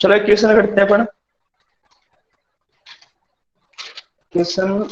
चलो एक क्वेश्चन करते हैं अपन। क्वेश्चन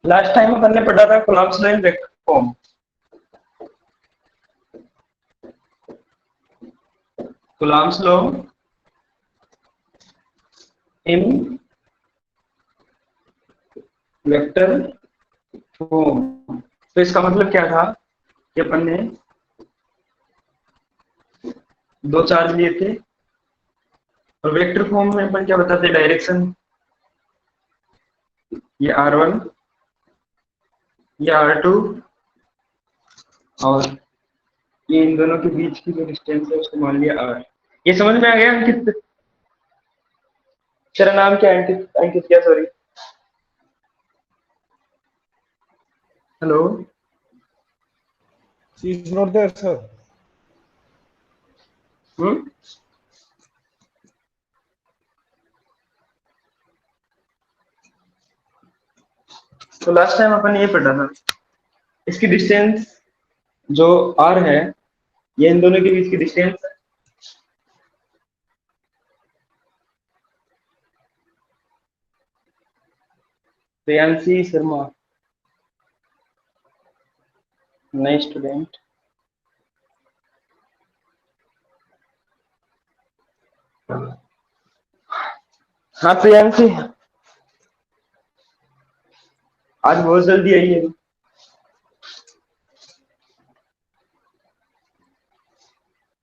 लास्ट टाइम अपन ने पढ़ा था columns line vector form. Columns लो इन वेक्टर फॉर्म। तो इसका मतलब क्या था कि अपन ने दो चार्ज लिए थे और वेक्टर फॉर्म में अपन क्या बताते, डायरेक्शन ये r1 ये r2 और ये इन दोनों के बीच की जो डिस्टेंस है उसको मान लिया r। ये समझ में आ गया अंकित? तेरा नाम क्या है? अंकित, अंकित क्या, sorry. Hello. She is not there, sir. हम्म। तो लास्ट टाइम अपन ये पढ़ा था, इसकी डिस्टेंस जो r है ये इन दोनों के बीच की डिस्टेंस है। प्रियांशी शर्मा, नई स्टूडेंट। हाँ प्रियांशी, आज बहुत जल्दी आई है।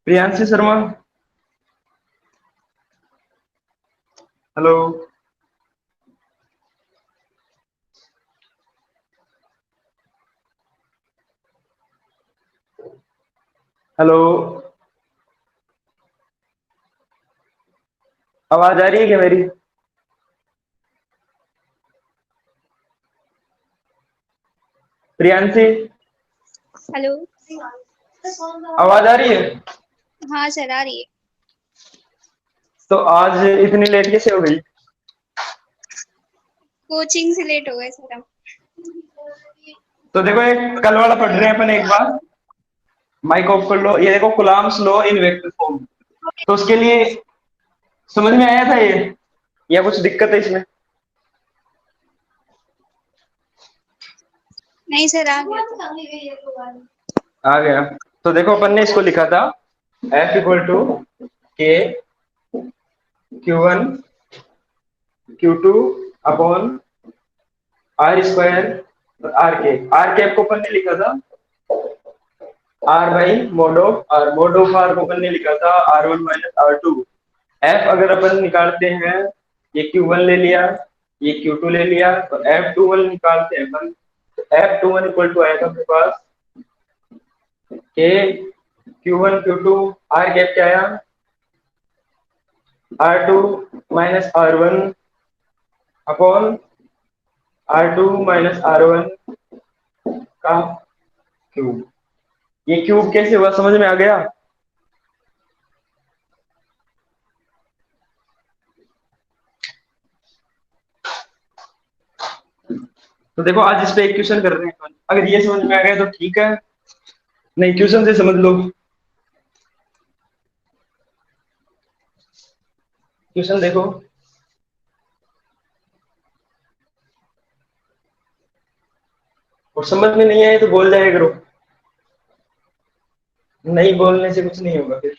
प्रियांशी शर्मा, हेलो। हेलो, आवाज आ रही है क्या मेरी? प्रियांशी, हेलो। आवाज आ रही है? हाँ सर, आ रही है। तो आज इतनी लेट कैसे हो गई? कोचिंग से लेट हो गए सर हम। तो देखो एक कल वाला पढ़ रहे हैं अपन एक बार, माइक ऑफ कर लो। ये देखो Coulomb's law in vector form. तो उसके लिए समझ में आया था ये या कुछ दिक्कत है इसमें? नहीं सर, आ गया। आ गया। तो देखो अपन ने इसको लिखा था F इक्वल टू के Q1 Q2 upon R square और आर कैप को अपन ने लिखा था R by mode of R। Mode of R को अपन ने लिखा था R1 माइनस R2। F अगर अपन निकालते हैं, ये Q1 ले लिया, ये Q2 ले लिया, तो F21 निकालते हैं अपन। F21 इक्वल टू आया था अपने पास के Q1 Q2 R कैप क्या आया R2 minus R1 upon R2 minus R1 का क्यूब। ये क्यूब कैसे हुआ समझ में आ गया? तो देखो आज इस पे एक क्वेश्चन कर रहे हैं अपन। अगर ये समझ में आ गया तो ठीक है, नहीं क्वेश्चन से समझ लो। क्वेश्चन देखो, और समझ में नहीं आए तो बोल जाया करो, नहीं बोलने से कुछ नहीं होगा फिर।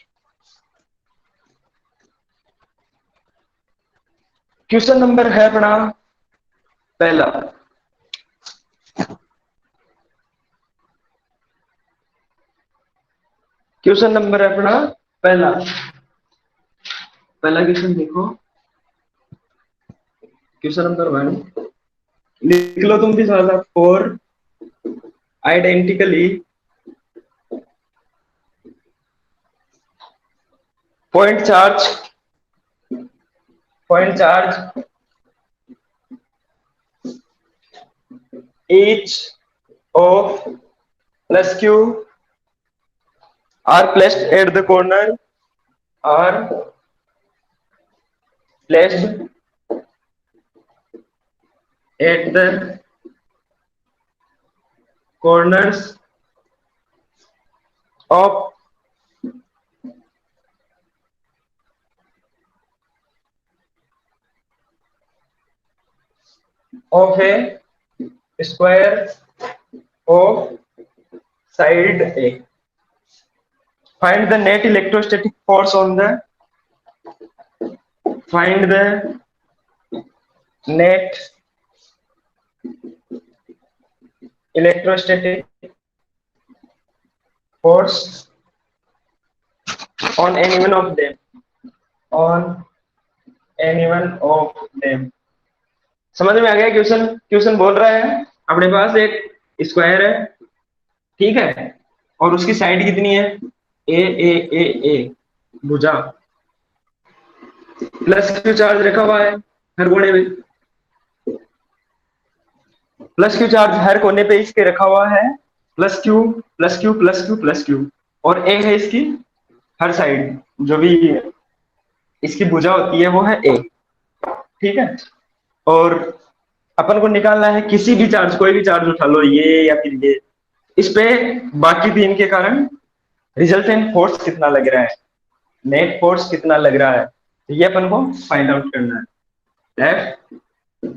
क्वेश्चन नंबर है अपना पहला। क्वेश्चन नंबर है अपना पहला। पहला क्वेश्चन देखो, क्वेश्चन नंबर 1 लिख लो तुम भी थोड़ा सा। Four identically point charge each of plus q are placed at the corner, are placed at the corners of a square of side A. Find the net electrostatic force on the find the net electrostatic force on any one of them, on any one of them. समझ में आ गया? Question question बोल रहा है अपने पास एक square है, ठीक है, और उसकी साइड कितनी है? ए भुजा, प्लस क्यू चार्ज रखा हुआ है हर कोने में, प्लस क्यू चार्ज हर कोने पे इसके रखा हुआ है, plus Q plus Q plus Q plus Q, और ए है इसकी हर साइड, जो भी इसकी भुजा होती है वो है ए, ठीक है। और अपन को निकालना है किसी भी चार्ज, कोई भी चार्ज उठा लो, ये या फिर ये, इस पे बाकी तीन के कारण रिजल्टेंट फोर्स कितना लग रहा है, नेट फोर्स कितना लग रहा है, तो ये अपन को फाइंड आउट करना है, एफ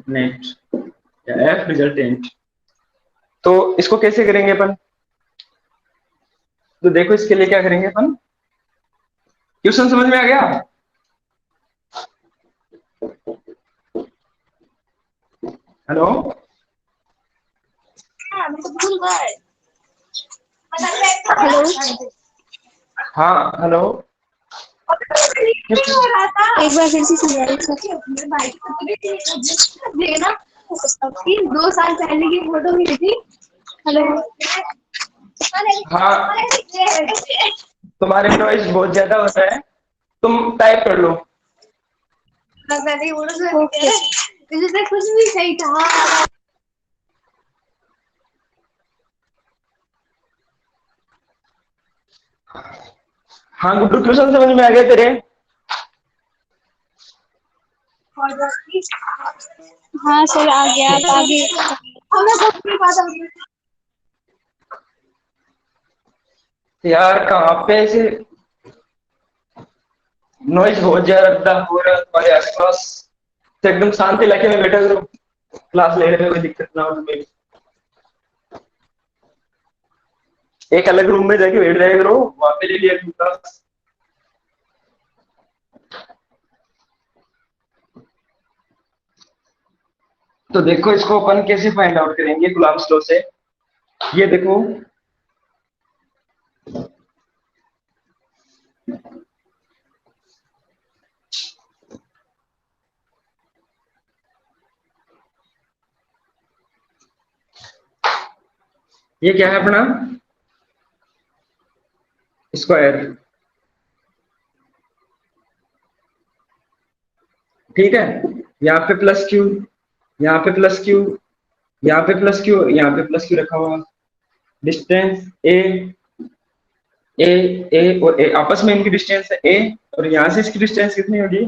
नेट या एफ रिजल्टेंट। तो इसको कैसे करेंगे अपन? तो देखो इसके लिए क्या करेंगे अपन, क्वेश्चन समझ में आ गया? हेलो, हेलो, हाँ हेलो, एक बार फिर से सुनाइए सर। 2 साल पहले की फोटो मिली थी। हेलो, हाँ तुम्हारे नॉइज बहुत ज्यादा होता है, तुम टाइप कर लो। ओके, कुछ भी सही था। हाँ गुड्डू, क्वेश्चन समझ में आ गया तेरे? हाँ सर आ गया, आप आगे। यार कहाँ पे ऐसे नॉइज बहुत ज्यादा हो रहा है तुम्हारे आसपास, तो एकदम शांत इलाके में बैठा करो, क्लास ले रहे हो, कोई दिक्कत ना हो तुम्हें, एक अलग रूम में जाके बैठ जाया करो, वहां पे ले लिया क्लास। तो देखो इसको अपन कैसे फाइंड आउट करेंगे कूलम्ब्स लॉ से, ये देखो ये क्या है अपना स्क्वायर, ठीक है, यहाँ पे प्लस क्यू, यहाँ पे प्लस क्यू, यहाँ पे प्लस क्यू, यहाँ पे प्लस क्यू रखा हुआ, डिस्टेंस ए ए ए और ए, आपस में इनकी डिस्टेंस है ए, और यहाँ से इसकी डिस्टेंस कितनी होगी?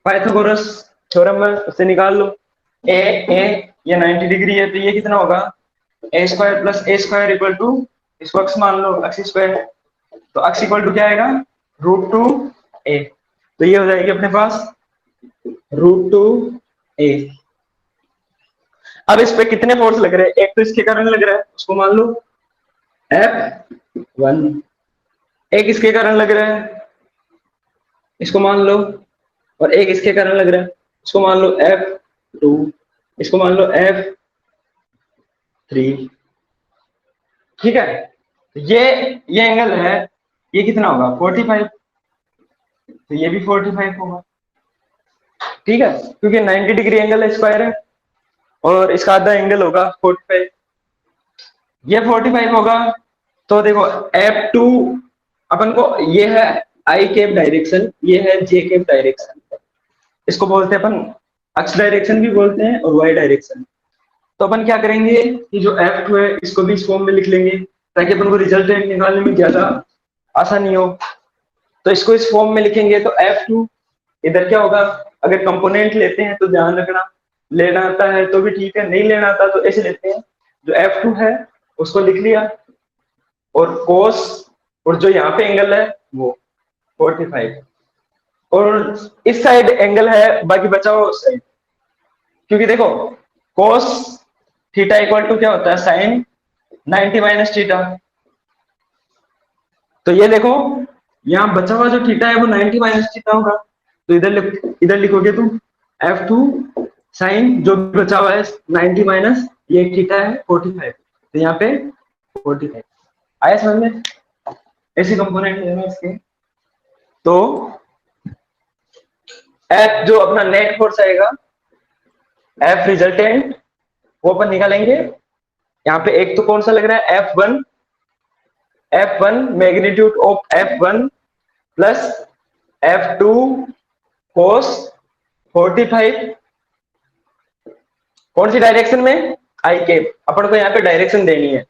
पाइथागोरस थ्योरम में उससे निकाल लो, ए ए ये 90 डिग्री है, तो ये कितना होगा? A square plus A square equal to, इसको अक्स मान लो, अक्स स्क्वायर, तो अक्स इक्वल टू क्या आएगा? √2 ए, तो ये हो जाएगी अपने पास √2 ए। अब इस पे कितने फोर्स लग रहे हैं? एक तो इसके कारण लग रहा है, उसको मान लो F1, एक इसके कारण लग रहा है, इसको मान लो, और एक इसके कारण लग रहा है, इसको मान लो F2, इसको मान लो F3, ठीक है। ये एंगल है, ये कितना होगा? 45, तो ये भी 45 होगा, ठीक है, क्योंकि 90 डिग्री एंगल स्क्वायर है और इसका आधा एंगल होगा 45, ये 45 होगा। तो देखो F2 अपन को, ये है आई कैप डायरेक्शन, ये है जे कैप डायरेक्शन, इसको बोलते हैं अपन अक्स डायरेक्शन भी बोलते हैं और वाई डायरेक्शन, तो अपन क्या करेंगे कि जो F2 है इसको भी इस फॉर्म में लिख लेंगे ताकि अपन को रिजल्टेंट निकालने में ज्यादा आसानी हो। तो इसको इस फॉर्म में लिखेंगे तो F2 इधर क्या होगा, अगर कंपोनेंट लेते हैं तो ध्यान रखना, लेना आता है तो भी ठीक है, नहीं लेना आता तो ऐसे लेते हैं। जो F2 है उसको लिख लिया, और कोस, और जो यहाँ पे एंगल है वो 45, और इस साइड एंगल है, बाकी बचा हुआ उस साइड। क्योंकि देखो कोस थीटा इक्वल टू क्या होता है, साइन 90 माइनस थीटा। तो ये देखो यहाँ बचा हुआ जो थीटा है वो 90 माइनस थीटा होगा, तो इधर लिखोगे तुम F2 साइन जो भी बचा हुआ है 90 माइनस ये थीटा है 45, तो यहाँ पे 45 आया समझ में। ऐसे कंपोनेंट लेना इसके। तो F जो अपना नेट फोर्स आएगा, F रिजल्टेंट, वो अपन निकालेंगे। यहाँ पे एक तो कौन सा लग रहा है, F1 magnitude of F1 plus F2 cos 45, कौन सी डायरेक्शन में, आई कैप। अपन को यहाँ पे डायरेक्शन देनी है,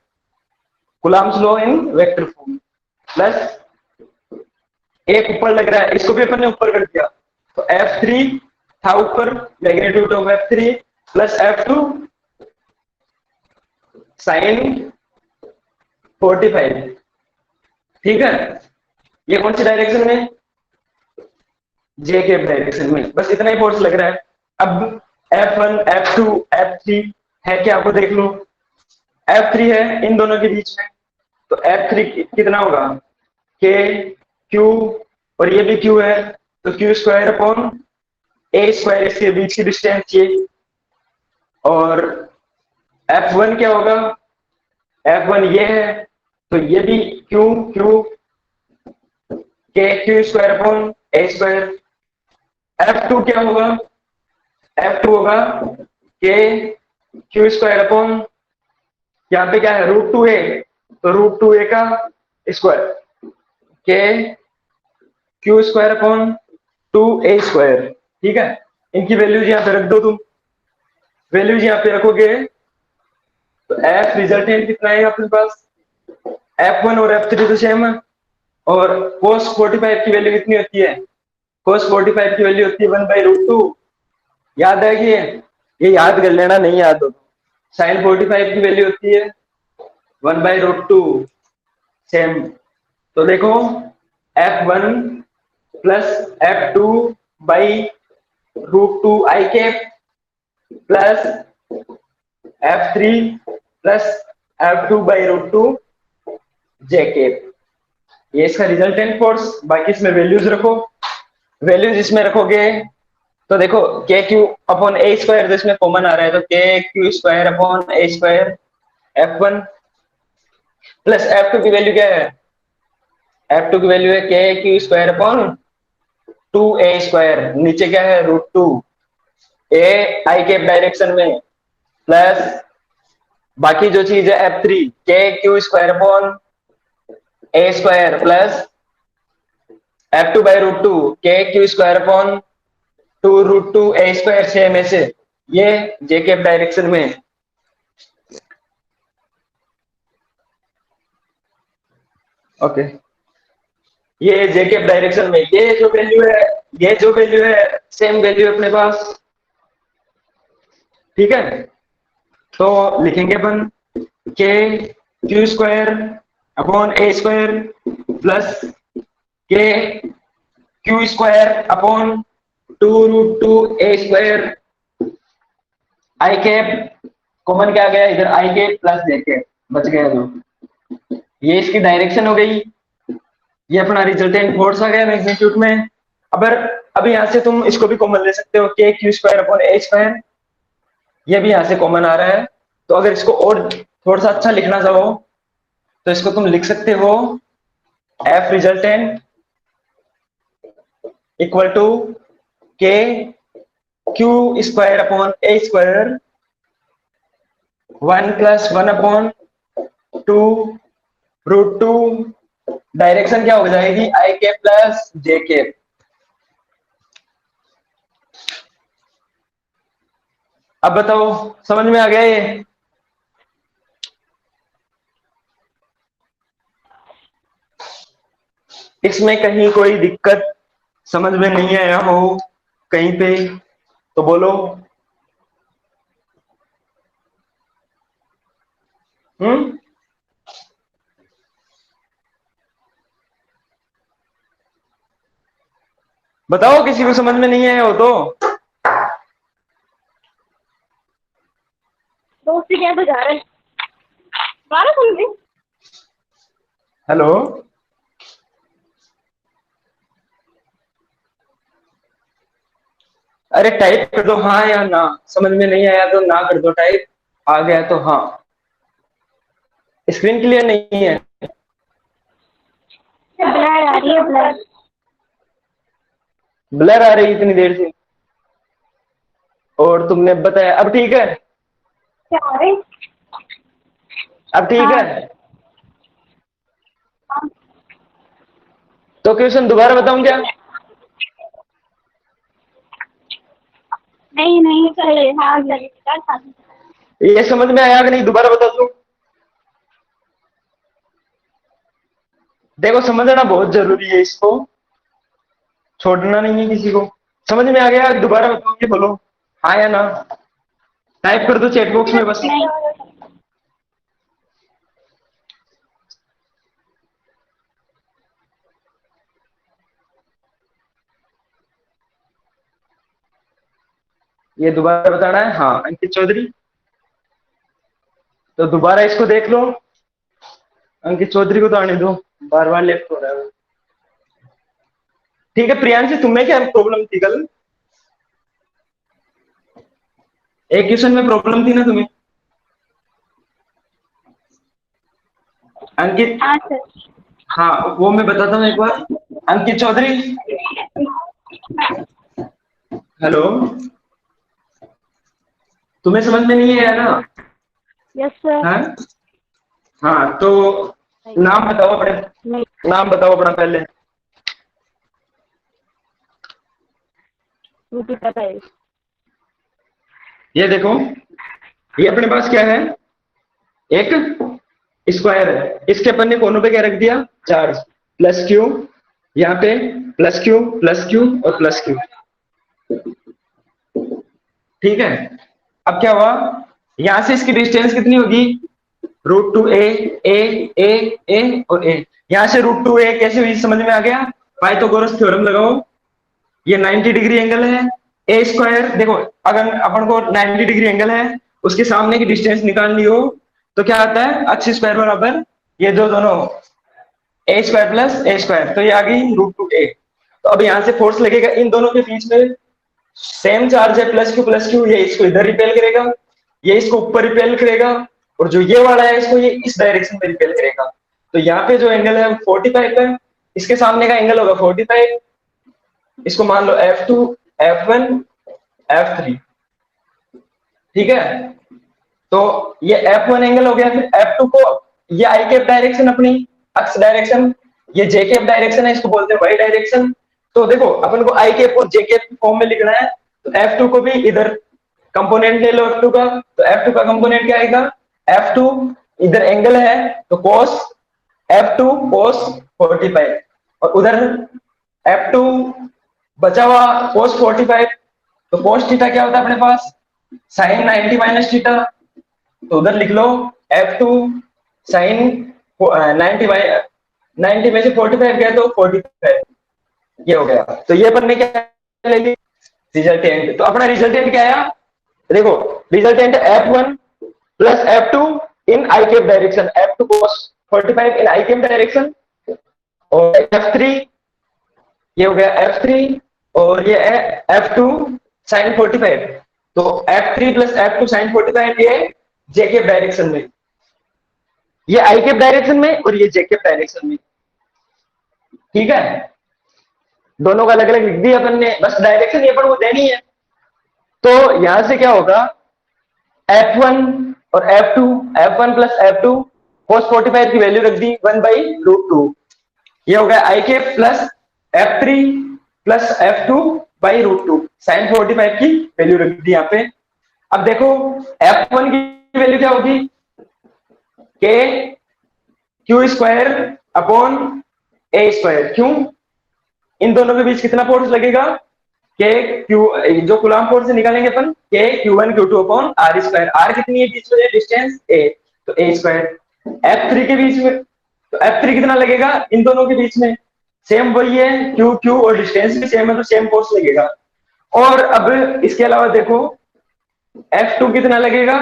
Coulomb's law in vector form, plus एक ऊपर लग रहा है, इसको भी अपन ने ऊपर कर दिया, तो F3 था ऊपर, magnitude of F3 plus F2 sign 45, ठीक है। ये कौन सी डायरेक्शन में, जे के डायरेक्शन में, बस इतना ही फोर्स लग रहा है। अब F1 F2 F3 है क्या, आपको देख लो, F3 है इन दोनों के बीच में, तो F3 कितना होगा, K Q, और ये भी Q है, तो Q square upon A square, इसके बीच की डिस्टेंस ये। और F1 क्या होगा, F1 ये है, तो ये भी Q Q K Q square upon A square. F2 क्या होगा, F2 होगा K Q स्क्वायर अपॉन, यहाँ पे क्या है √2a, तो √2a का square, K Q square upon 2a square, ठीक है। इनकी वैल्यूज यहाँ पे रख दो तुम, वैल्यूज यहाँ पे रखोगे तो F रिजल्टेंट कितना है अपने पास, F1 और F3 तो सेम है, और cos 45 की वैल्यू कितनी होती है, cos 45 की वैल्यू होती है 1/√2, याद है कि ये याद कर लेना, नहीं याद हो। sin 45 की वैल्यू होती है 1/√2, सेम। तो देखो F1 plus F2 by √2 I cap plus F3 plus F2 by √2 J cap, ये इसका रिजल्टेंट फोर्स। बाकी इसमें वैल्यूज रखो, वैल्यूज इसमें रखोगे तो देखो के क्यू अपॉन ए स्क्वायर, तो इसमें कॉमन आ रहा है, तो के क्यू स्क्वायर अपॉन ए स्क्वायर F1 प्लस F2 की वैल्यू क्या है, F2 की वैल्यू है के Q square upon 2a square, नीचे क्या है √2, ए आई कैप डायरेक्शन में, प्लस बाकी जो चीज है F3 के Q square upon A square plus F2 by √2 के क्यू स्क्वायर अपॉन 2 √2 ए स्क्वायर, सेम ऐसे ये जे कैप डायरेक्शन में। ओके, ये जे कैप डायरेक्शन में, ये जो वैल्यू है, ये जो वैल्यू है सेम वैल्यू अपने पास, ठीक है। तो लिखेंगे अपन के क्यू स्क्वायर अपॉन ए स्क्वायर प्लस के क्यू स्क्वायर अपॉन 2 √2 ए स्क्वायर, आई कैप कॉमन क्या गया इधर, आई कैप प्लस जे कैप बच गया जो, ये इसकी डायरेक्शन हो गई। ये अपना रिजल्टेंट फोर्स आ गया मैग्नीट्यूड में। अब यहाँ से तुम इसको भी कॉमन ले सकते हो, के क्यू स्क्वायर अपॉन ए स्क्वायर, ये भी यहाँ से कॉमन आ रहा है। तो अगर इसको और थोड़ा सा अच्छा लिखना चाहो तो इसको तुम लिख सकते हो एफ रिजल्टेंट इक्वल टू के क्यू स्क्वायर अपॉन ए स्क्वायर 1 + 1 अपॉन 2 √2, डायरेक्शन क्या हो जाएगी आई कैप प्लस जे कैप। अब बताओ, समझ में आ गया ये? इसमें कहीं कोई दिक्कत समझ में नहीं आया हो कहीं पे तो बोलो। हम्म। बताओ, किसी को समझ में नहीं आया हो तो। दोस्ती क्या बजा रहे हैं? बारह सुन रही। हेलो। अरे टाइप कर दो हाँ या ना, समझ में नहीं आया तो ना कर दो टाइप, आ गया तो हाँ। स्क्रीन क्लियर नहीं है? ब्लर आ रही है, ब्लर। ब्लर आ रही है इतनी देर से, और तुमने बताया अब ठीक है? क्या आ रही? अब ठीक हाँ। है? तो क्वेश्चन दोबारा बताऊं क्या? नहीं नहीं, चले हाँ लगेगा। ये समझ में आया कि नहीं, दोबारा बता दूं? देखो, समझना बहुत जरूरी है, इसको छोड़ना नहीं है किसी को। समझ में आ गया? दोबारा बताओगे बोलो हाँ या ना, टाइप कर दो चैट बॉक्स में बस। नहीं। ये दोबारा बताना है हाँ, अंकित चौधरी। तो दोबारा इसको देख लो, अंकित चौधरी को तो आने दो, बार बार लेफ्ट हो रहा है वो। ठीक है प्रियांशी, तुम्हें क्या प्रॉब्लम थी कल? एक क्वेश्चन में प्रॉब्लम थी ना तुम्हें? अंकित, हाँ सर। हाँ वो मैं बताता हूँ एक बार। अंकित चौधरी, हेलो, तुम्हें समझ में नहीं आया ना? Yes sir. हाँ। हाँ तो नाम बताओ अपने, नहीं, नाम बताओ अपना पहले। मुझे पता है। ये देखो, ये अपने पास क्या है, एक स्क्वायर है, इसके अपन ने कोनों पे क्या रख दिया, चार्ज, प्लस क्यू, यहाँ पे प्लस क्यू प्लस क्यू और प्लस क्यू। ठीक है। अब क्या हुआ, यहां से इसकी डिस्टेंस कितनी होगी, √2a, ए ए ए और ए। यहां से √2a कैसे हुई समझ में आ गया? पाइथागोरस थ्योरम लगाओ। ये 90 डिग्री एंगल है, ए स्क्वायर देखो, अगर अपन को 90 डिग्री एंगल है, उसके सामने की डिस्टेंस निकालनी हो तो क्या आता है, अक्ष स्क्वायर बराबर ये जो दोनों ए स्क्वायर प्लस ए स्क्वायर, तो ये आ गई √2a। तो अब यहां से फोर्स लगेगा इन दोनों के बीच में, सेम चार्ज है प्लस क्यू, ये इसको इधर रिपेल करेगा, ये इसको ऊपर रिपेल करेगा, और जो ये वाला है इसको ये इस डायरेक्शन में रिपेल करेगा। तो यहाँ पे जो एंगल है वो 45 है, इसके सामने का एंगल होगा 45, इसको मान लो F2, F1, F3। ठीक है। तो ये F1 एंगल हो गया, फिर F2 को, ये आई कैप डायरेक्शन अपनी अक्स डायरेक्शन, ये जे कैप डायरेक्शन है, इसको बोलते हैं वाई डायरेक्शन। तो देखो अपन को आई कैप को जे कैप फॉर्म में लिखना है, तो F2 को भी इधर कंपोनेंट ले लो F2 का, तो F2 का कंपोनेंट क्या आएगा, F2 इधर एंगल है तो cos F2 cos 45, और उधर F2 बचा हुआ cos 45, तो cos थीटा क्या होता है अपने पास, sin 90 माइनस थीटा, तो उधर लिख लो F2 sin 90 90 में से 45 गया तो 45, ये हो गया। तो ये अपन ने क्या ले ली, रिजल्टेंट। तो अपना रिजल्टेंट क्या आया, देखो रिजल्टेंट F1 प्लस F2 इन आई कैप डायरेक्शन, F2 cos 45 इन आई कैप डायरेक्शन, और F3, ये हो गया F3, और ये है F2 sin 45। तो F3 प्लस F2 sin 45 ये जे कैप डायरेक्शन में, ये आई कैप डायरेक्शन में और ये जे कैप डायरेक्शन में। ठीक है, दोनों का अलग अलग लिख दिया अपन ने, बस डायरेक्शन ये पर वो देनी है। तो यहां से क्या होगा, F1 और F2, F1 plus F2 cos 45 की वैल्यू रख दी 1/√2, ये हो गया i cap plus F3 plus F2/√2 sin 45 की वैल्यू रख दी यहाँ पे। अब देखो F1 की वैल्यू क्या होगी, के क्यू स्क्वायर अपॉन ए स्क्वायर। क्यों, इन दोनों के बीच कितना फोर्स लगेगा, के क्यू, जो कूलम्ब फोर्स से निकालेंगे अपन, के Q1 Q2 upon are square. Are कितनी है बीच में डिस्टेंस ए, तो ए स्क्वायर। F3 के बीच में, तो F3 कितना लगेगा इन दोनों के बीच में, सेम वही है, क्यू क्यू और डिस्टेंस भी सेम है तो सेम फोर्स लगेगा। और अब इसके अलावा देखो F2 कितना लगेगा,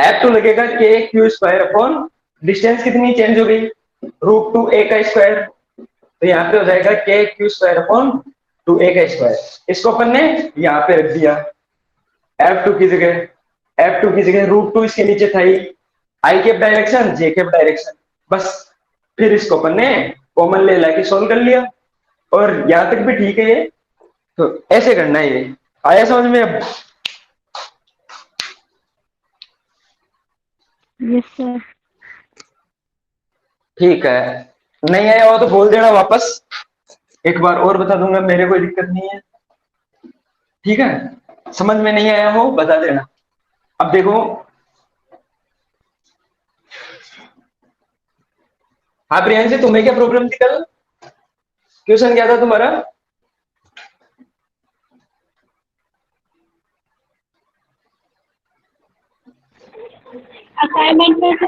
F2 लगेगा के क्यू स्क्वायर अपॉन डिस्टेंस कितनी चेंज हो गई, √2 a का स्क्वायर। तो यहाँ पे हो जाएगा के क्यू स्क्वायर अपॉन 2a का स्क्वायर। इसको अपन ने यहाँ पे रख दिया F2 की जगह, F2 की जगह √2 इसके नीचे था ही, आई कैप डायरेक्शन जे कैप डायरेक्शन, बस फिर इसको अपन ने कॉमन ले लाके सोल्व कर लिया। और यहाँ तक भी ठीक है ये, तो ऐसे करना है ये। आया समझ में अब? Yes sir. ठीक है, नहीं आया हो तो बोल देना वापस, एक बार और बता दूंगा, मेरे कोई दिक्कत नहीं है। ठीक है, समझ में नहीं आया हो बता देना। अब देखो, हाँ प्रियांशी तुम्हें क्या प्रॉब्लम थी कल, क्वेश्चन क्या था तुम्हारा? असाइनमेंट में से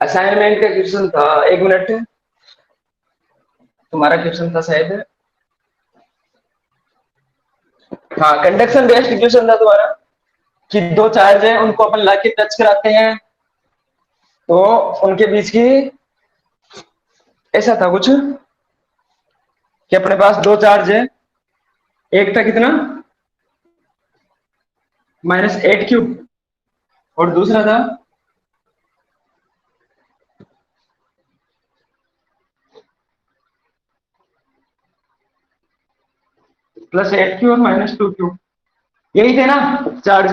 असाइनमेंट का क्वेश्चन था, एक मिनट, तुम्हारा क्वेश्चन था शायद, हाँ कंडक्शन बेस्ड क्वेश्चन था तुम्हारा, कि दो चार्ज है उनको अपन लाके टच कराते हैं तो उनके बीच की, ऐसा था कुछ कि अपने पास दो चार्ज है, एक था कितना -8 क्यूब और दूसरा था +8 क्यू और -2 क्यू, यही थे ना चार्ज,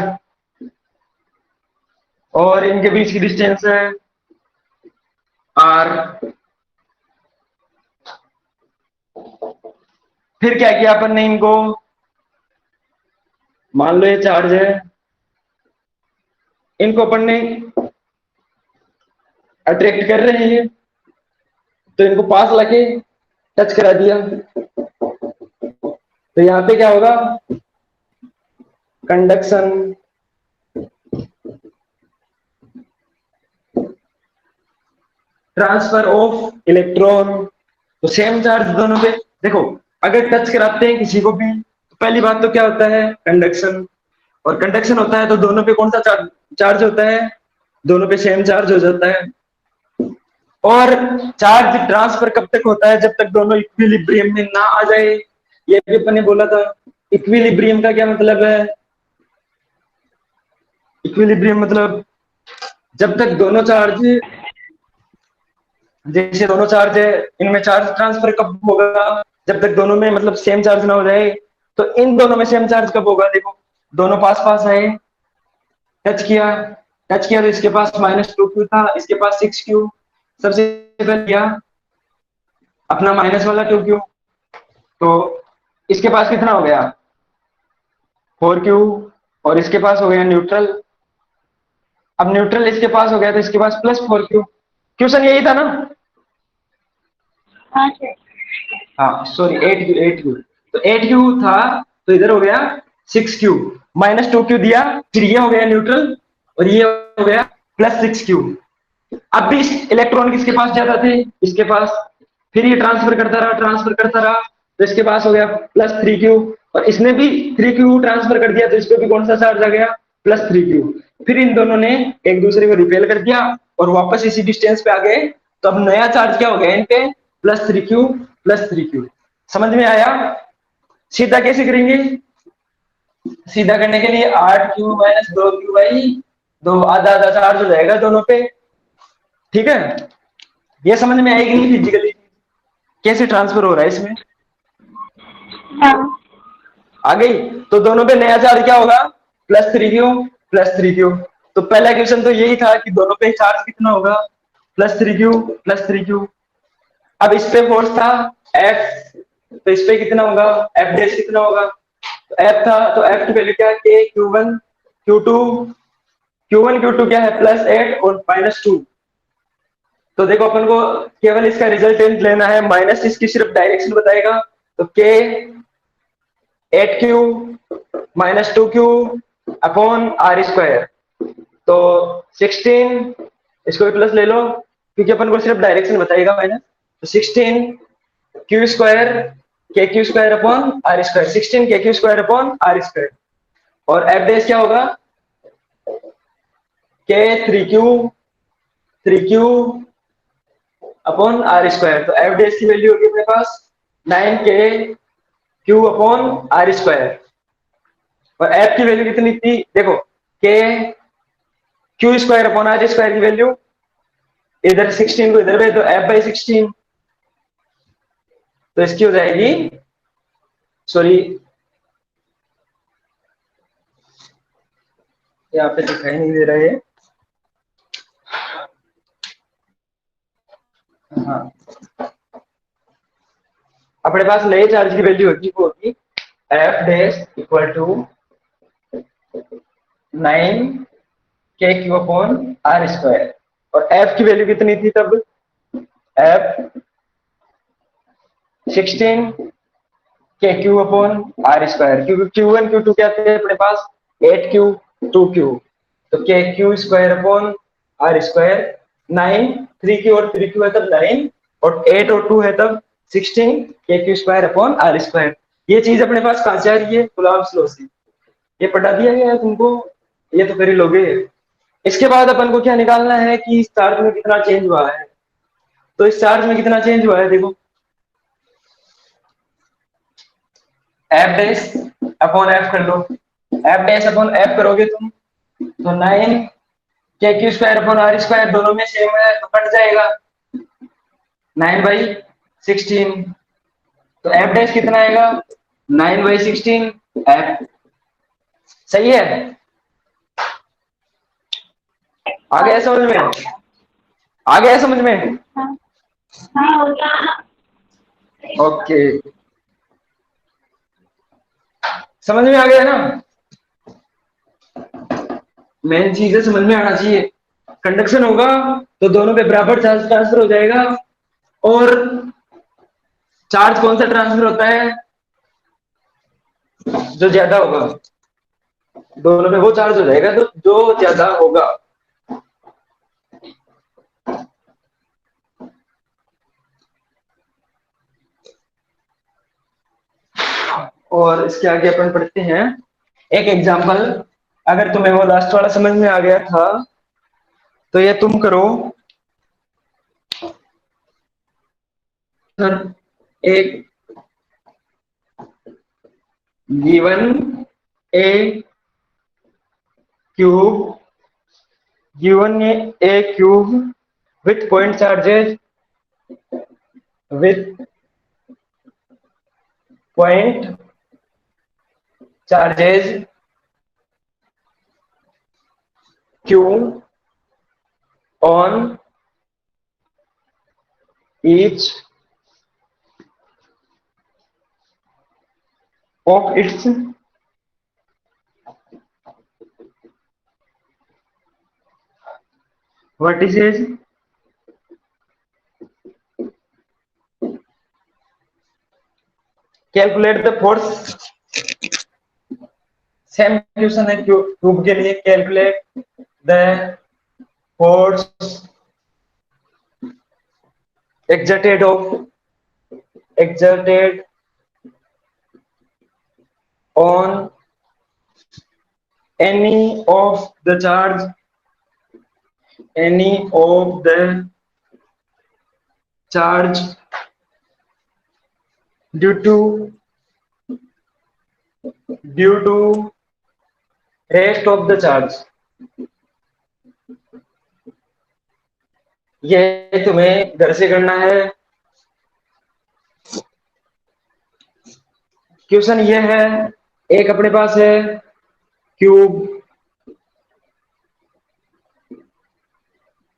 और इनके बीच की डिस्टेंस है आर। फिर क्या किया अपन ने, इनको मान लो ये चार्ज है, इनको अपन ने अट्रैक्ट कर रहे हैं तो इनको पास लाके टच करा दिया, तो यहाँ पे क्या होगा, कंडक्शन ट्रांसफर ऑफ इलेक्ट्रॉन। तो सेम चार्ज दोनों पे, देखो अगर टच कराते हैं किसी को भी तो पहली बात तो क्या होता है, कंडक्शन, और कंडक्शन होता है तो दोनों पे कौन सा चार्ज होता है, दोनों पे सेम चार्ज हो जाता है। और चार्ज ट्रांसफर कब तक होता है, जब तक दोनों इक्विलिब्रियम में ना आ जाए, ये भी अपन ने बोला था। इक्विलिब्रियम का क्या मतलब है, इक्विलिब्रियम मतलब जब तक दोनों चार्ज, जैसे दोनों चार्ज है इनमें चार्ज ट्रांसफर कब होगा, जब तक दोनों में मतलब सेम चार्ज ना हो जाए। तो इन दोनों में सेम चार्ज कब होगा, देखो दोनों पास पास आए, टच किया, टच किया तो इसके पास -2 क्यू था, इसके पास 6 क्यू, सबसे पहले किया अपना माइनस वाला 2 क्यू, तो इसके पास कितना हो गया 4 क्यू, और इसके पास हो गया न्यूट्रल। अब न्यूट्रल इसके पास हो गया तो इसके पास +4 क्यू। क्वेश्चन यही था ना, हाँ सर। हाँ सॉरी 8 क्यू, 8 क्यू, तो 8 क्यू था तो इधर हो गया 6 क्यू, -2 क्यू दिया, फिर ये हो गया न्यूट्रल और ये हो गया +6 क्यू। अब भी इलेक्ट्रॉन किसके पास जाता थे, इसके पास, फिर ये ट्रांसफर करता रहा, ट्रांसफर करता रहा, तो इसके पास हो गया +3 क्यू, और इसने भी 3 क्यू ट्रांसफर कर दिया तो इस पे भी कौन सा चार्ज आ गया, +3 क्यू। फिर इन दोनों ने एक दूसरे को रिपेल कर दिया और वापस इसी डिस्टेंस पे आ गए, तो अब नया चार्ज क्या हो गया इन पे, +3 क्यू +3 क्यू। समझ में आया? सीधा कैसे करेंगे, सीधा करने के लिए 8 क्यू - 2 क्यू/2, आधा आधा चार्ज हो जाएगा दोनों पे। ठीक है, ये समझ में आएगी नहीं फिजिकली कैसे ट्रांसफर हो रहा है इसमें, हाँ। आ गई? तो दोनों पे नया चार्ज क्या होगा, +3 क्यू +3 क्यू। तो पहला क्वेश्चन तो यही था कि दोनों पे चार्ज कितना होगा, +3 क्यू +3 क्यू। अब इस पे फोर्स था F, तो इस पे कितना होगा, F डैश कितना होगा, एफ था तो एफ की वैल्यू क्या है, के Q1 Q2, Q1 Q2 क्या है +8 और -2। तो देखो अपन को केवल इसका रिजल्टेंट लेना है, माइनस इसकी सिर्फ डायरेक्शन बताएगा। तो के 8Q -2Q अपॉन R²। तो 16, इसको भी प्लस ले लो क्योंकि अपन को सिर्फ डायरेक्शन बताएगा माइनस। तो 16Q² KQ² upon R², 16 KQ² upon R²। और एफ डैश क्या होगा, के 3Q अपॉन R²। तो एफ डैश की वैल्यू होगी अपने पास 9KQ अपॉन R²। और एफ की वैल्यू कितनी थी देखो, के Q² अपॉन R² की वैल्यू इधर 16 को इधर भेज दो, F/16। तो इसकी हो जाएगी, सॉरी यहाँ पे दिखाई नहीं दे रहे। हाँ, अपने पास नए चार्ज की वैल्यू होगी, वो होगी F dash equal to 9KQ upon R²। और एफ की वैल्यू कितनी थी तब, एफ 16KQ अपॉन R², क्योंकि Q1 Q2 क्या थे अपने पास 8Q 2Q। तो KQ² अपॉन R², 9 3Q और 3Q है तब 9, और 8 और 2 है तब 16 KQ² अपॉन R²। ये चीज अपने पास कहां से आ रही है, कूलॉम्स लॉ से। ये पढ़ा दिया गया है तुमको, ये तो कर ही लोगे। इसके बाद अपन को क्या निकालना है कि इस चार्ज में कितना चेंज हुआ है। तो इस चार्ज में कितना चेंज हुआ है देखो, एफ डैश अपॉन एफ कर लो। एफ डैश अपॉन एफ करोगे तुम तो 9KQ² अपॉन R², दोनों में सेम है तो कट जाएगा 9/16। तो एफ डैश कितना आएगा 9/16 एफ। सही है, आ गया समझ में, आ गया समझ में। हाँ हाँ ओके, समझ में आ गया ना। मेन चीज है समझ में आना चाहिए। कंडक्शन होगा तो दोनों पे बराबर चार्ज ट्रांसफर हो जाएगा। और चार्ज कौन सा ट्रांसफर होता है, जो ज्यादा होगा, दोनों पे वो चार्ज हो जाएगा तो जो ज्यादा होगा। और इसके आगे अपन पढ़ते हैं एक एग्जांपल। अगर तुम्हें वो लास्ट वाला समझ में आ गया था तो ये तुम करो सर। एक given A cube, given A cube with point charges, with point charges Q on each of its vertices, calculate the force। Same question है क्यूब के लिए, calculate the force exerted on any of the charge due to rest of the charge। ये तुम्हें घर से करना है। Question ये है, एक अपने पास है क्यूब,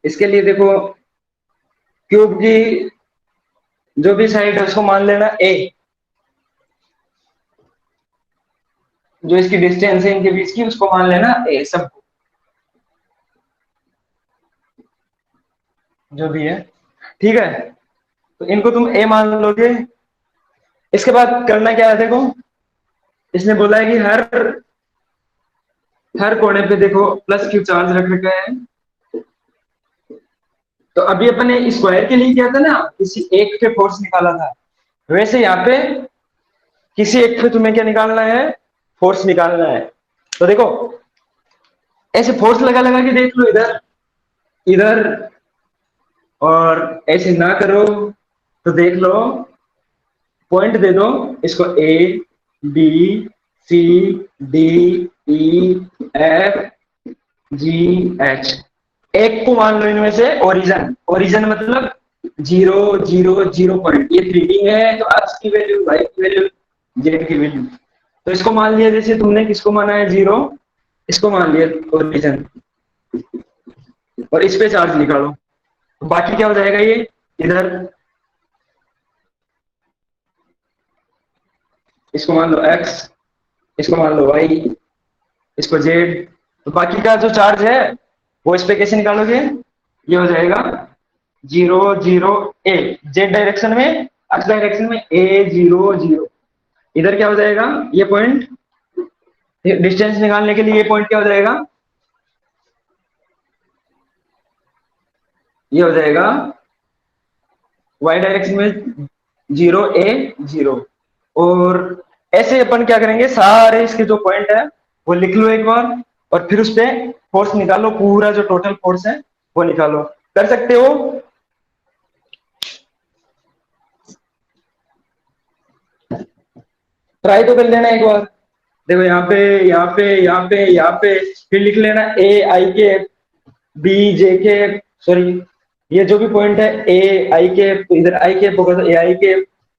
इसके लिए देखो क्यूब की जो भी साइड है उसको मान लेना ए। जो इसकी डिस्टेंस है इनके बीच की, उसको मान लेना ए सब, जो भी है, ठीक है। तो इनको तुम ए मान लोगे। इसके बाद करना क्या है, देखो इसने बोला है कि हर कोने पे देखो प्लस क्यू चार्ज रख रखा है। तो अभी अपन ने स्क्वायर के लिए किया था ना, किसी एक पे फोर्स निकाला था, वैसे यहाँ पे किसी एक पे तुम्हें क्या निकालना है, फोर्स निकालना है। तो देखो ऐसे फोर्स लगा लगा के देख लो, इधर इधर, और ऐसे ना करो तो देख लो, पॉइंट दे दो इसको, A B C D E F G H. एक को मान लो इनमें से ओरिजिन, ओरिजिन मतलब 0 0 0 पॉइंट, ये रीडिंग है, तो एक्स की वैल्यू, वाई की वैल्यू, जेड की वैल्यू। तो इसको मान लिया, जैसे तुमने किसको माना है 0, इसको मान लिया ओरिजिन, और इस पे चार्ज निकालो। तो बाकी क्या हो जाएगा, ये इधर इसको मान लो x, इसको मान लो y, इसको z। तो बाकी का जो चार्ज है वो इस पे कैसे निकालोगे, ये हो जाएगा 0 0 a, z डायरेक्शन में, x डायरेक्शन में a 0 0। इधर क्या हो जाएगा, ये पॉइंट, डिस्टेंस निकालने के लिए ये पॉइंट क्या हो जाएगा, ये हो जाएगा y डायरेक्शन में 0 a 0। और ऐसे अपन क्या करेंगे, सारे इसके जो पॉइंट है वो लिख लो एक बार, और फिर उस पे फोर्स निकालो, पूरा जो टोटल फोर्स है वो निकालो। कर सकते हो? ट्राई तो कर लेना एक बार। देखो यहाँ पे, यहाँ पे, यहाँ पे, यहाँ पे, फिर लिख लेना ए आई के बी जे के, सॉरी ये जो भी पॉइंट है ए आई के, तो इधर आई के होगा तो ए आई के,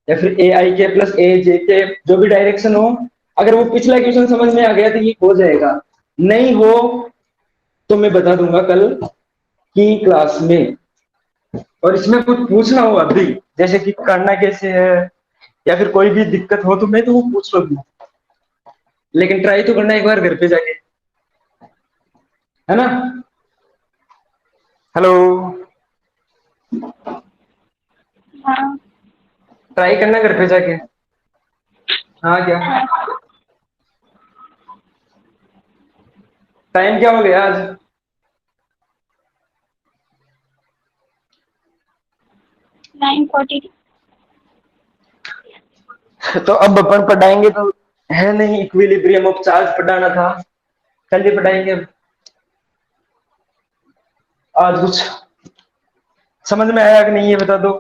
या फिर ए आई के प्लस ए जे के, जो भी डायरेक्शन हो। अगर वो पिछला क्वेश्चन समझ में आ गया तो ये हो जाएगा, नहीं हो तो मैं बता दूंगा कल की क्लास में। और इसमें कुछ पूछना हो अभी, जैसे कि करना कैसे है, या फिर कोई भी दिक्कत हो तो मैं तो वो पूछ लो, लेकिन ट्राई तो करना एक बार घर पे जाके, है ना। हेलो, हाँ ट्राई करना घर पे जाके। हाँ क्या टाइम क्या हो गया आज? 9:40। तो अब अपन पढ़ाएंगे तो है नहीं, इक्विलिब्रियम ऑफ चार्ज पढ़ाना था, कल ही पढ़ाएंगे। अब आज कुछ समझ में आया कि नहीं, ये बता दो।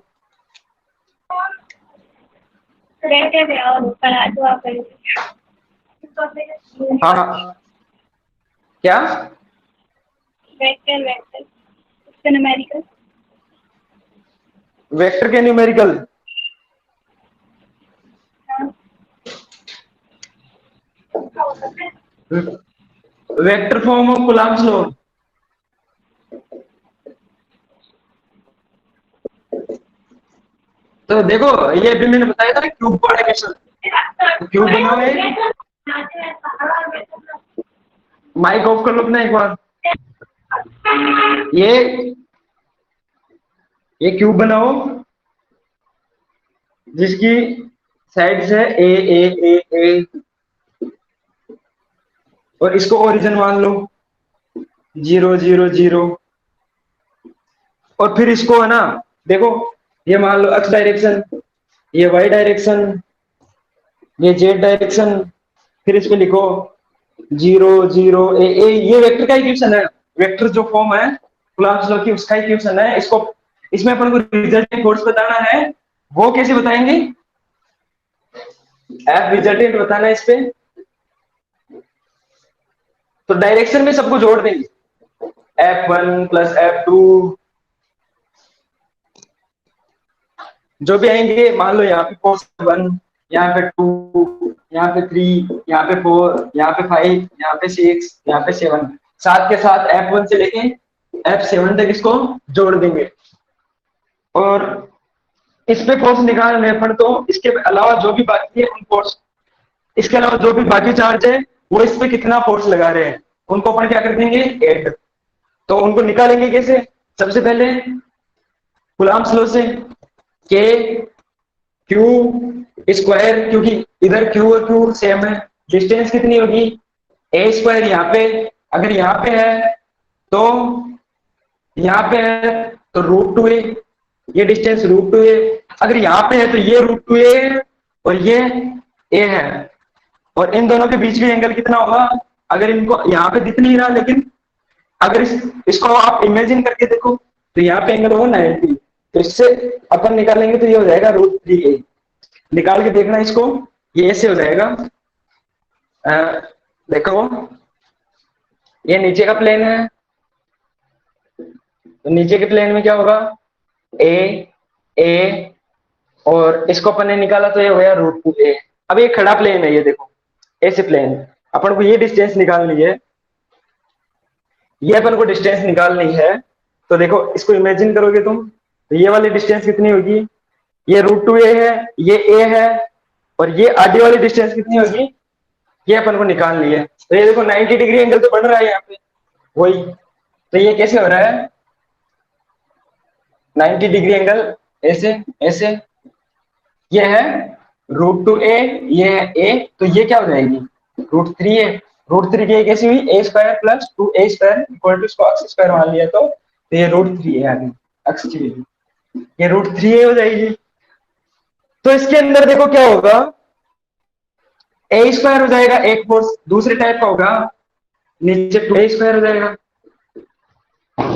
रहते थे और पढ़ा दो आप। हाँ हाँ, क्या? वेक्टर वेक्टर उसका न्यूमेरिकल। वेक्टर के numerical? Vector form of Coulomb's law. तो देखो ये अभी मैंने बताया था ना, क्यूब वाला क्वेश्चन, क्यूब बनाओ, माइक ऑफ कर लो अपना एक बार। ये ये क्यूब बनाओ जिसकी साइड्स है ए ए ए ए, और इसको ओरिजिन मान लो 0 0 0। और फिर इसको है ना, देखो ये मान लो एक्स डायरेक्शन, ये वाई डायरेक्शन, ये जेड डायरेक्शन, फिर इसको लिखो 0 0 ए। ये वेक्टर का ही क्वेश्चन है, वेक्टर जो फॉर्म है कूलम्ब्स लॉ की उसका ही क्वेश्चन है। इसको, इसमें अपन को रिजल्टेंट फोर्स बताना है, वो कैसे बताएंगे, एफ रिजल्टेंट बताना है इस पे। तो डायरेक्शन में सबको जोड़ देंगे, F1 प्लस F2, जो भी आएंगे, मान लो यहाँ पे फोर्स 1, यहाँ पे 2, यहाँ पे 3, यहाँ पे 4, यहाँ पे 5, यहाँ पे 6, यहाँ पे 7, साथ के साथ F1 से लेके F7 तक इसको जोड़ देंगे। और इस पे फोर्स निकाल रहे अपन, तो इसके अलावा जो भी बाकी है उन फोर्स, इसके अलावा जो भी बाकी चार्ज है वो इस पे कितना फोर्स लगा रहे हैं, उनको अपन क्या कर देंगे, एड। तो उनको निकालेंगे कैसे, सबसे पहले कूलम्ब्स लॉ से, के क्यू स्क्वायर, क्योंकि इधर क्यू और क्यू सेम है, डिस्टेंस कितनी होगी, ए स्क्वायर यहाँ पे, अगर यहाँ पे है तो यहाँ पे है तो √2a, ये डिस्टेंस √2a, अगर यहाँ पे है तो ये √2a है और ये a है, और इन दोनों के बीच में एंगल कितना होगा, अगर इनको यहाँ पे दिख नहीं रहा, लेकिन अगर इसको आप इमेजिन करके देखो तो यहाँ पे एंगल होगा 90, तो इससे अपन निकालेंगे तो ये हो जाएगा √3a, निकाल के देखना इसको, ये ऐसे हो जाएगा। देखो ये नीचे का प्लेन है, तो नीचे के प्लेन में क्या होगा, ए और इसको अपन ने निकाला तो ये हो गया √2a। अब ये खड़ा प्लेन है, ये देखो ऐसे प्लेन, अपन को ये डिस्टेंस निकालनी है, ये अपन को डिस्टेंस निकालनी है। तो देखो इसको इमेजिन करोगे तुम, तो ये वाली डिस्टेंस कितनी होगी, ये √2a है, ये a है, और ये आधी वाली डिस्टेंस कितनी होगी, ये अपन को निकालनी है। तो ये देखो 90 डिग्री एंगल तो बन रहा है यहाँ पे, वही, तो ये कैसे हो रहा है 90 डिग्री एंगल, ऐसे ऐसे, ये है √2a, ये है a, तो ये क्या हो जाएगी √3a, √3a कैसी हुई, a square plus 2a square equal to इसको अक्स स्क्वायर मान लिया, तो ये √3a आ गई, अक्स की वैल्यू, ये √3a हो जाएगी। तो इसके अंदर देखो क्या होगा, a स्क्वायर हो जाएगा एक फोर्स, दूसरे टाइप का होगा नीचे 2a स्क्वायर हो जाएगा,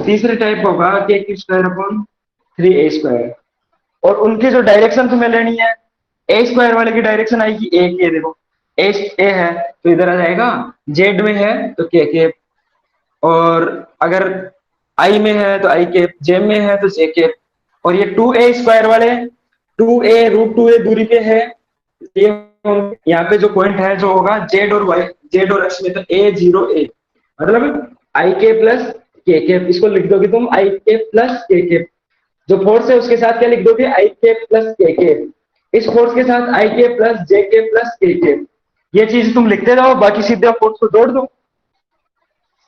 तीसरे टाइप का होगा k square upon 3a square, और उनकी जो डायरेक्शन तुम्हें लेनी है, a स्क्वायर वाले की डायरेक्शन आएगी a की, देखो a है तो इधर आ जाएगा, z में है तो k, और अगर i में है तो i कैप, j में है तो j कैप, और ये 2a स्क्वायर वाले 2a √2a दूरी पे है, ये यहाँ पे जो पॉइंट है जो होगा z और y, z और x में, तो a0a, मतलब i के प्लस k कैप, इसको लिख दोगे तुम i के प्लस k कैप, जो फोर्स है उसके साथ क्या लिख दोगे, i के प्लस k कैप, इस फोर्स के साथ i के प्लस j के प्लस k कैप, ये चीज तुम लिखते जाओ, बाकी सीधे फोर्स को जोड़ दो।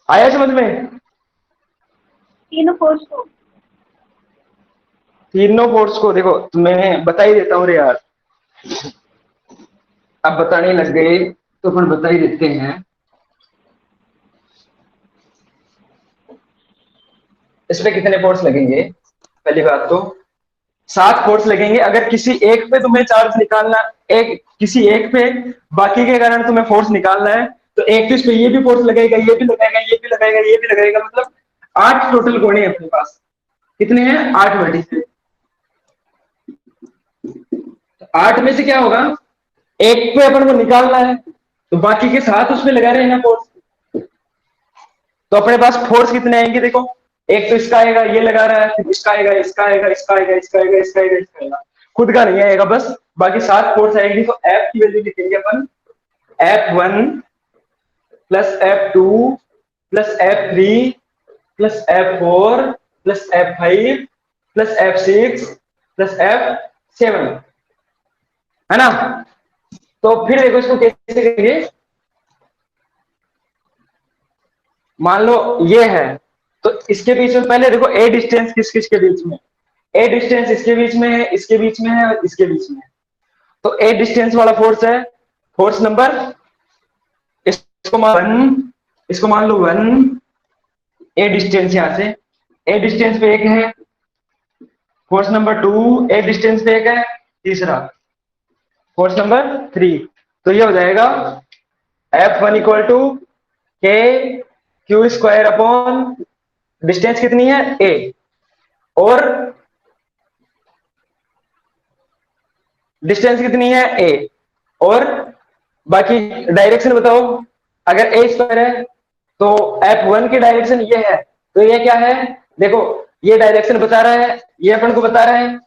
आया समझ में, तीनों फोर्स को, तीनों फोर्स को देखो मैं बता ही देता हूँ रे यार, अब बताने लग गए तो अपन बता ही देते हैं। इसमें कितने फोर्स लगेंगे, पहली बात तो 7 फोर्स लगेंगे, अगर किसी एक पे तुम्हें चार्ज निकालना, एक किसी एक पे बाकी के कारण तुम्हें फोर्स निकालना है, तो एक तो इस पे ये भी फोर्स लगेगा, ये भी लगाएगा, ये भी लगाएगा, ये भी लगाएगा, मतलब 8 टोटल कोने हैं अपने पास, कितने हैं 8 वर्टिस, 8 में से क्या होगा, एक पे अपन को निकालना है, तो बाकी के 7 उसमें लगा रहे हैं ना फोर्स, तो अपने पास फोर्स कितने आएंगे देखो, एक तो इसका आएगा, ये लगा रहा है, फिर इसका आएगा, इसका आएगा, इसका आएगा, इसका आएगा, इसका आएगा, इसका आएगा, खुद का नहीं आएगा, बस बाकी 7 फोर्स आएगी। तो एफ की वैल्यू लिखेंगे अपन, F1 plus F2 plus F3 plus F4 plus F5 plus F6 plus F7, है ना। तो फिर देखो इसको कैसे करेंगे, मान लो ये है, तो इसके बीच में पहले देखो ए डिस्टेंस किस किस के बीच में, ए डिस्टेंस इसके बीच में है, इसके बीच में है, और इसके बीच में है, तो ए डिस्टेंस वाला फोर्स है फोर्स नंबर, इसको मान लो 1, ए डिस्टेंस यहां से, ए डिस्टेंस पे एक है फोर्स नंबर 2, ए डिस्टेंस पे एक है तीसरा फोर्स नंबर 3, तो ये हो जाएगा F1 इक्वल टू के क्यू स्क्वायर अपॉन डिस्टेंस कितनी है a, और डिस्टेंस कितनी है a, और बाकी डायरेक्शन बताओ, अगर a स्क्वायर है तो F1 की डायरेक्शन ये है, तो ये क्या है देखो, ये डायरेक्शन बता रहा है, ये अपन को बता रहा है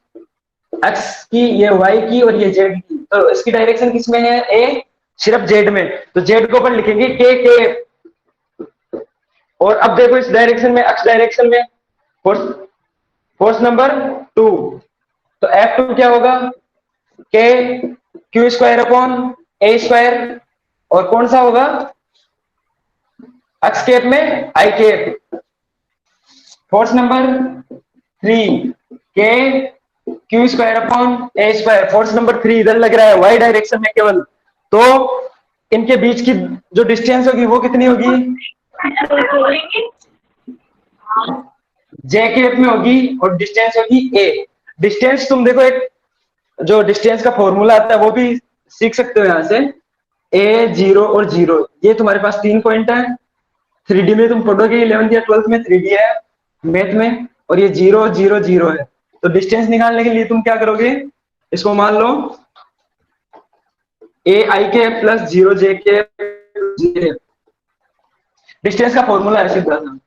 x की, ये y की, और ये z की, तो इसकी डायरेक्शन किसमें है a, सिर्फ z में, तो z को अपन लिखेंगे k, और अब देखो इस डायरेक्शन में, x डायरेक्शन में फोर्स नंबर 2, तो F2 क्या होगा, के क्यू स्क्वायर अपॉन ए स्क्वायर, और कौन सा होगा एक्स कैप में आई कैप। फोर्स नंबर 3 के क्यू स्क्वायर अपॉन ए स्क्वायर। फोर्स नंबर 3 इधर लग रहा है वाई डायरेक्शन में केवल, तो इनके बीच की जो डिस्टेंस होगी वो कितनी होगी, जे कैप में होगी और डिस्टेंस होगी ए। डिस्टेंस तुम देखो, एक जो डिस्टेंस का फॉर्मूला आता है वो भी सीख सकते हो यहाँ से। ए, जीरो और जीरो, ये तुम्हारे पास 3 पॉइंट है। 3D में तुम पढ़ोगे 11th या 12th में 3D है मैथ में, और ये 0 0 0 है। तो डिस्टेंस निकालने के लिए तुम क्या करोगे, इसको मान लो ए आई के प्लस 0 जे के। डिस्टेंस का फॉर्मूला है सीधा सा।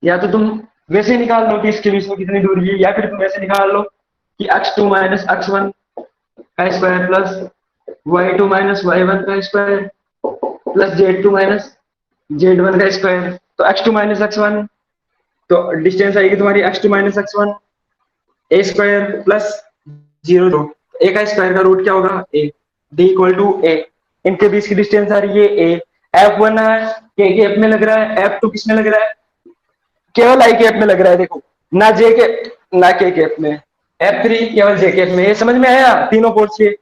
या तो तुम वैसे ही निकाल लो कि इसके बीच में कितनी दूरी है, या फिर तुम वैसे निकाल लो कि x2 माइनस x1 का square plus y2 minus y1 का square plus z2 minus z1 का स्क्वायर। तो x2 माइनस x1, तो डिस्टेंस आएगी तुम्हारी x2 माइनस x1 ए स्क्वायर प्लस 0 2। ए का स्क्वायर का रूट क्या होगा, ए। डी इक्वल टू ए। इनके बीच की डिस्टेंस आ रही है ए। F1 है, के गैप में लग रहा है। F2 किस में लग रहा है, केवल आई कैप में लग रहा है। देखो, ना जे के ना के कैप में। F3 केवल जे कैप में। ये समझ में आया तीनों पोर्ट्स के?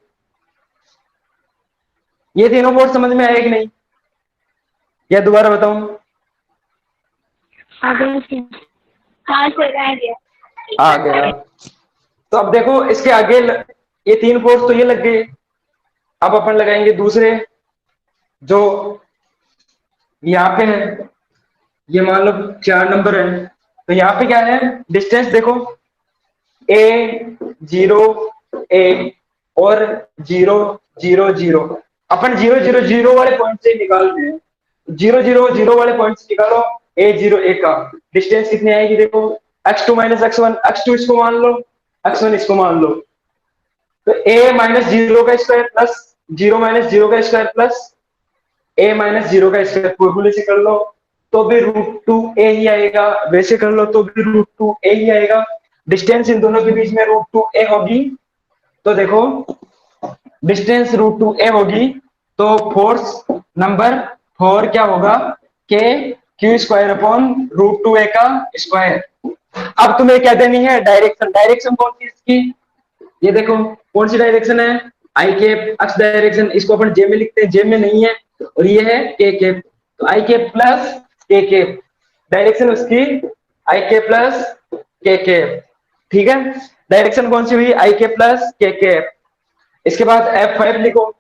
ये तीनों पोर्ट समझ में आए कि नहीं, या दोबारा बताऊं? आ गया। तो अब देखो इसके आगे ये 3 पोर्ट तो ये लग गए। अब अपन लगाएंगे दूसरे, जो यहाँ पे है। ये मान लो 4 नंबर है, तो यहाँ पे क्या है, डिस्टेंस देखो ए 0 ए और 0 0 0। अपन 0 0 0 वाले पॉइंट से निकाल रहे हैं। 0 0 0 वाले पॉइंट से निकालो ए 0 ए का डिस्टेंस कितनी आएगी, देखो x2 माइनस x1। x2 इसको मान लो, x1 इसको मान लो। तो a माइनस 0 का स्क्वायर प्लस 0 माइनस 0 का स्क्वायर प्लस a माइनस 0 का स्क्वायर, फॉर्मूले से कर लो तो भी √2a ही आएगा, वैसे कर लो तो भी √2a ही आएगा। डिस्टेंस इन दोनों के बीच में √2a होगी। तो देखो डिस्टेंस √2a होगी, तो फोर्स नंबर 4 क्या होगा, के क्यू स्क्वायर अपॉन √2a का स्क्वायर। अब तुम्हें क्या देनी है, डायरेक्शन। डायरेक्शन कौन सी इसकी, ये देखो कौन सी डायरेक्शन है, आई कैप एक्स डायरेक्शन। इसको अपन जे में लिखते हैं, जे में नहीं है, और ये है के कैप। तो आई कैप प्लस के कैप, डायरेक्शन उसकी आई कैप प्लस के कैप। ठीक है, डायरेक्शन कौन सी हुई, आई कैप प्लस के कैप। इसके बाद F5 लिखो,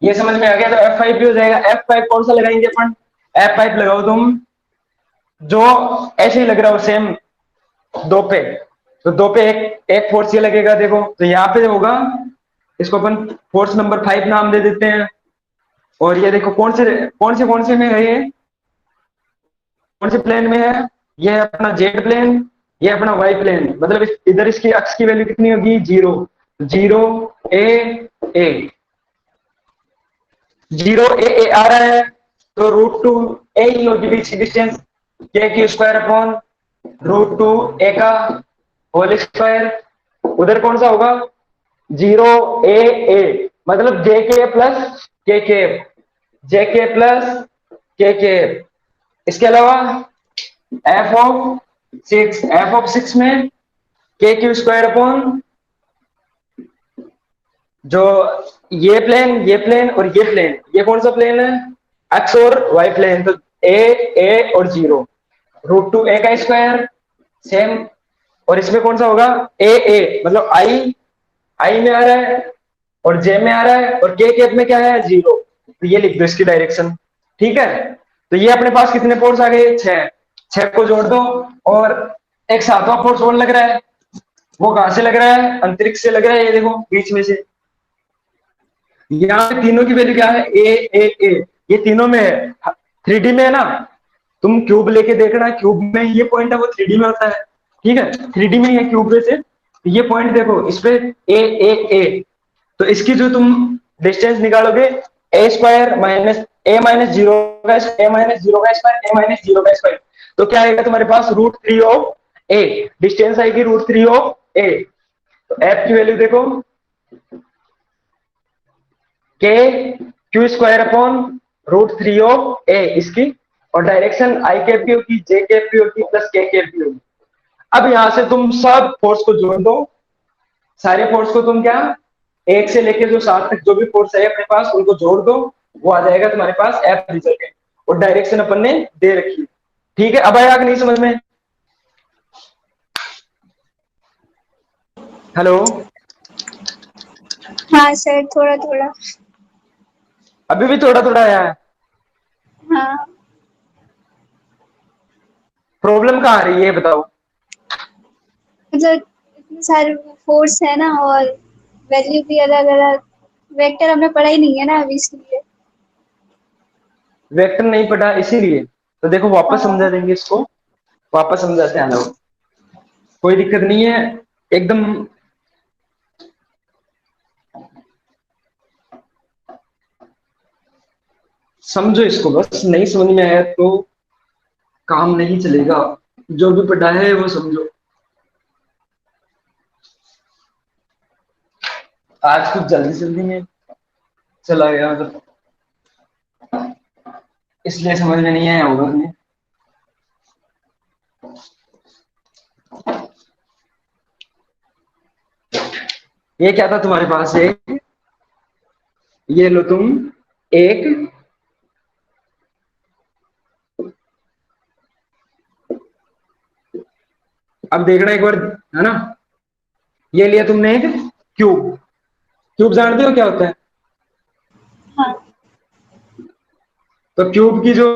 ये समझ में आ गया तो F5 भी हो जाएगा। F5 कौन सा लगाएंगे अपन, F5 लगाओ तुम जो ऐसे ही लग रहा हो सेम दो पे। तो दो पे एक फोर्स ये लगेगा, देखो तो यहाँ पे होगा, इसको अपन फोर्स नंबर 5 नाम दे देते हैं। और ये देखो कौन से में है, ये कौन से प्लेन में है, ये है अपना जेड प्लेन, ये अपना वाई प्लेन। मतलब इधर इसकी अक्ष की वैल्यू कितनी होगी, 0 0 ए ए 0 ए आ रहा है, तो √2a ही होगी बीच की डिस्टेंस, के क्यू स्क्वायर अपॉन √2a का होल स्क्वायर। उधर कौन सा होगा, 0 ए मतलब जे के प्लस के के, जे के प्लस के के। इसके अलावा एफ ऑफ सिक्स में के क्यू स्क्वायर अपॉन जो ये प्लेन और ये प्लेन, ये कौन सा प्लेन है, एक्स और वाई प्लेन। तो ए और 0 √2a का स्क्वायर सेम। और इसमें कौन सा होगा, ए मतलब आई में आ रहा है और जे में आ रहा है, और के कैप में क्या है, 0। तो ये लिख दो इसकी डायरेक्शन। ठीक है, तो ये अपने पास कितने फोर्स आ गए, 6 को जोड़ दो। और एक 7वां फोर्स और लग रहा है, वो कहां से लग रहा है, अंतरिक्ष से लग रहा है। ये देखो बीच में से, यहाँ पे तीनों की वैल्यू क्या है, ए ये तीनों में है। 3D में है ना, तुम क्यूब लेके देखना, क्यूब में ये पॉइंट है वो 3D में होता है। ठीक है, 3D में ही है क्यूब में से। ये पॉइंट देखो इस पे ए, तो इसकी जो तुम डिस्टेंस निकालोगे, ए स्क्वायर माइनस ए माइनस 0 का ए माइनस 0 का स्क्वायर, ए माइनस 0 का स्क्वायर। तो क्या आएगा तुम्हारे पास, √3 ऑफ ए। डिस्टेंस आएगी √3 ऑफ ए। तो एफ की वैल्यू देखो, के क्यू स्क्वायर अपॉन √3 ऑफ ए इसकी, और डायरेक्शन आई कैप की होगी, जे कैप की होगी, प्लस के कैप की होगी। अब यहां से तुम सब फोर्स को जोड़ दो, सारे फोर्स को तुम क्या, एक से लेके जो 7 तक जो भी फोर्स है अपने पास उनको जोड़ दो, वो आ जाएगा तुम्हारे पास एफ रिजल्टेंट, और डायरेक्शन अपन ने दे रखी है। ठीक है, अब आया कि नहीं समझ में? हेलो, हाँ सर, थोड़ा थोड़ा। अभी भी थोड़ा थोड़ा आया है? हाँ, प्रॉब्लम कहाँ आ रही है ये बताओ। मतलब इतने सारे फोर्स है ना, और वैल्यू भी अलग अलग। वेक्टर हमने पढ़ा ही नहीं है ना अभी, इसलिए। वेक्टर नहीं पढ़ा इसीलिए, तो देखो वापस समझा हाँ। देंगे इसको, वापस समझाते हैं लोग, कोई दिक्कत नहीं है एकदम। समझो इसको, बस नहीं समझ में आया तो काम नहीं चलेगा, जो भी पढ़ा है वो समझो। आज कुछ जल्दी जल्दी में चला गया मतलब, इसलिए समझ में नहीं आया होगा तुम्हें। ये क्या था तुम्हारे पास, ये लो तुम एक, अब देखना एक बार, है ना, ये लिया तुमने एक क्यूब। क्यूब जानते हो क्या होता है? हाँ। तो क्यूब की जो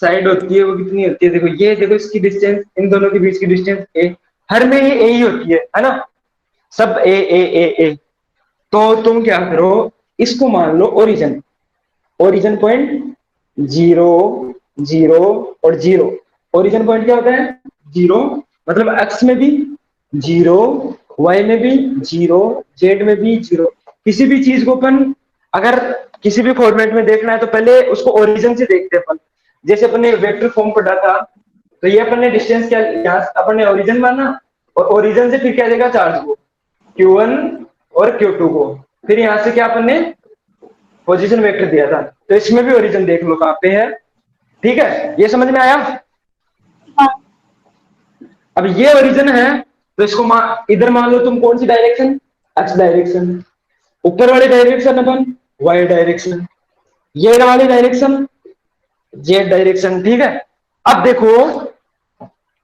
साइड होती है वो कितनी होती है, देखो ये देखो इसकी डिस्टेंस, इन दोनों के बीच की डिस्टेंस ए, हर में ये ए ही होती है ना, सब ए ए ए ए। तो तुम क्या करो, इसको मान लो ओरिजिन, ओरिजिन पॉइंट 0 0 और 0। ओरिजिन पॉइंट क्या होता है? 0, मतलब एक्स में भी 0, वाई में भी 0, जेड में भी 0। किसी भी चीज को अपन अगर किसी भी फॉर्मेट में देखना है तो पहले उसको ओरिजिन से देखते हैं अपन। जैसे अपन ने वेक्टर फॉर्म पढ़ा था, तो ये अपन ने डिस्टेंस क्या, यहाँ अपन ने ओरिजिन माना, और ओरिजिन से फिर क्या देगा, चार्ज को Q1 और Q2 को, फिर यहां से क्या अपन ने पोजीशन वेक्टर दिया था, तो इसमें भी ओरिजिन देख लो कहां पे है। ठीक है, ये समझ में आया? हाँ। अब ये ओरिजिन है, तो इसको इधर मान लो तुम कौन सी डायरेक्शन, एक्स डायरेक्शन, ऊपर वाली डायरेक्शन अपन वाई डायरेक्शन, ये वाली डायरेक्शन जेड डायरेक्शन। ठीक है, अब देखो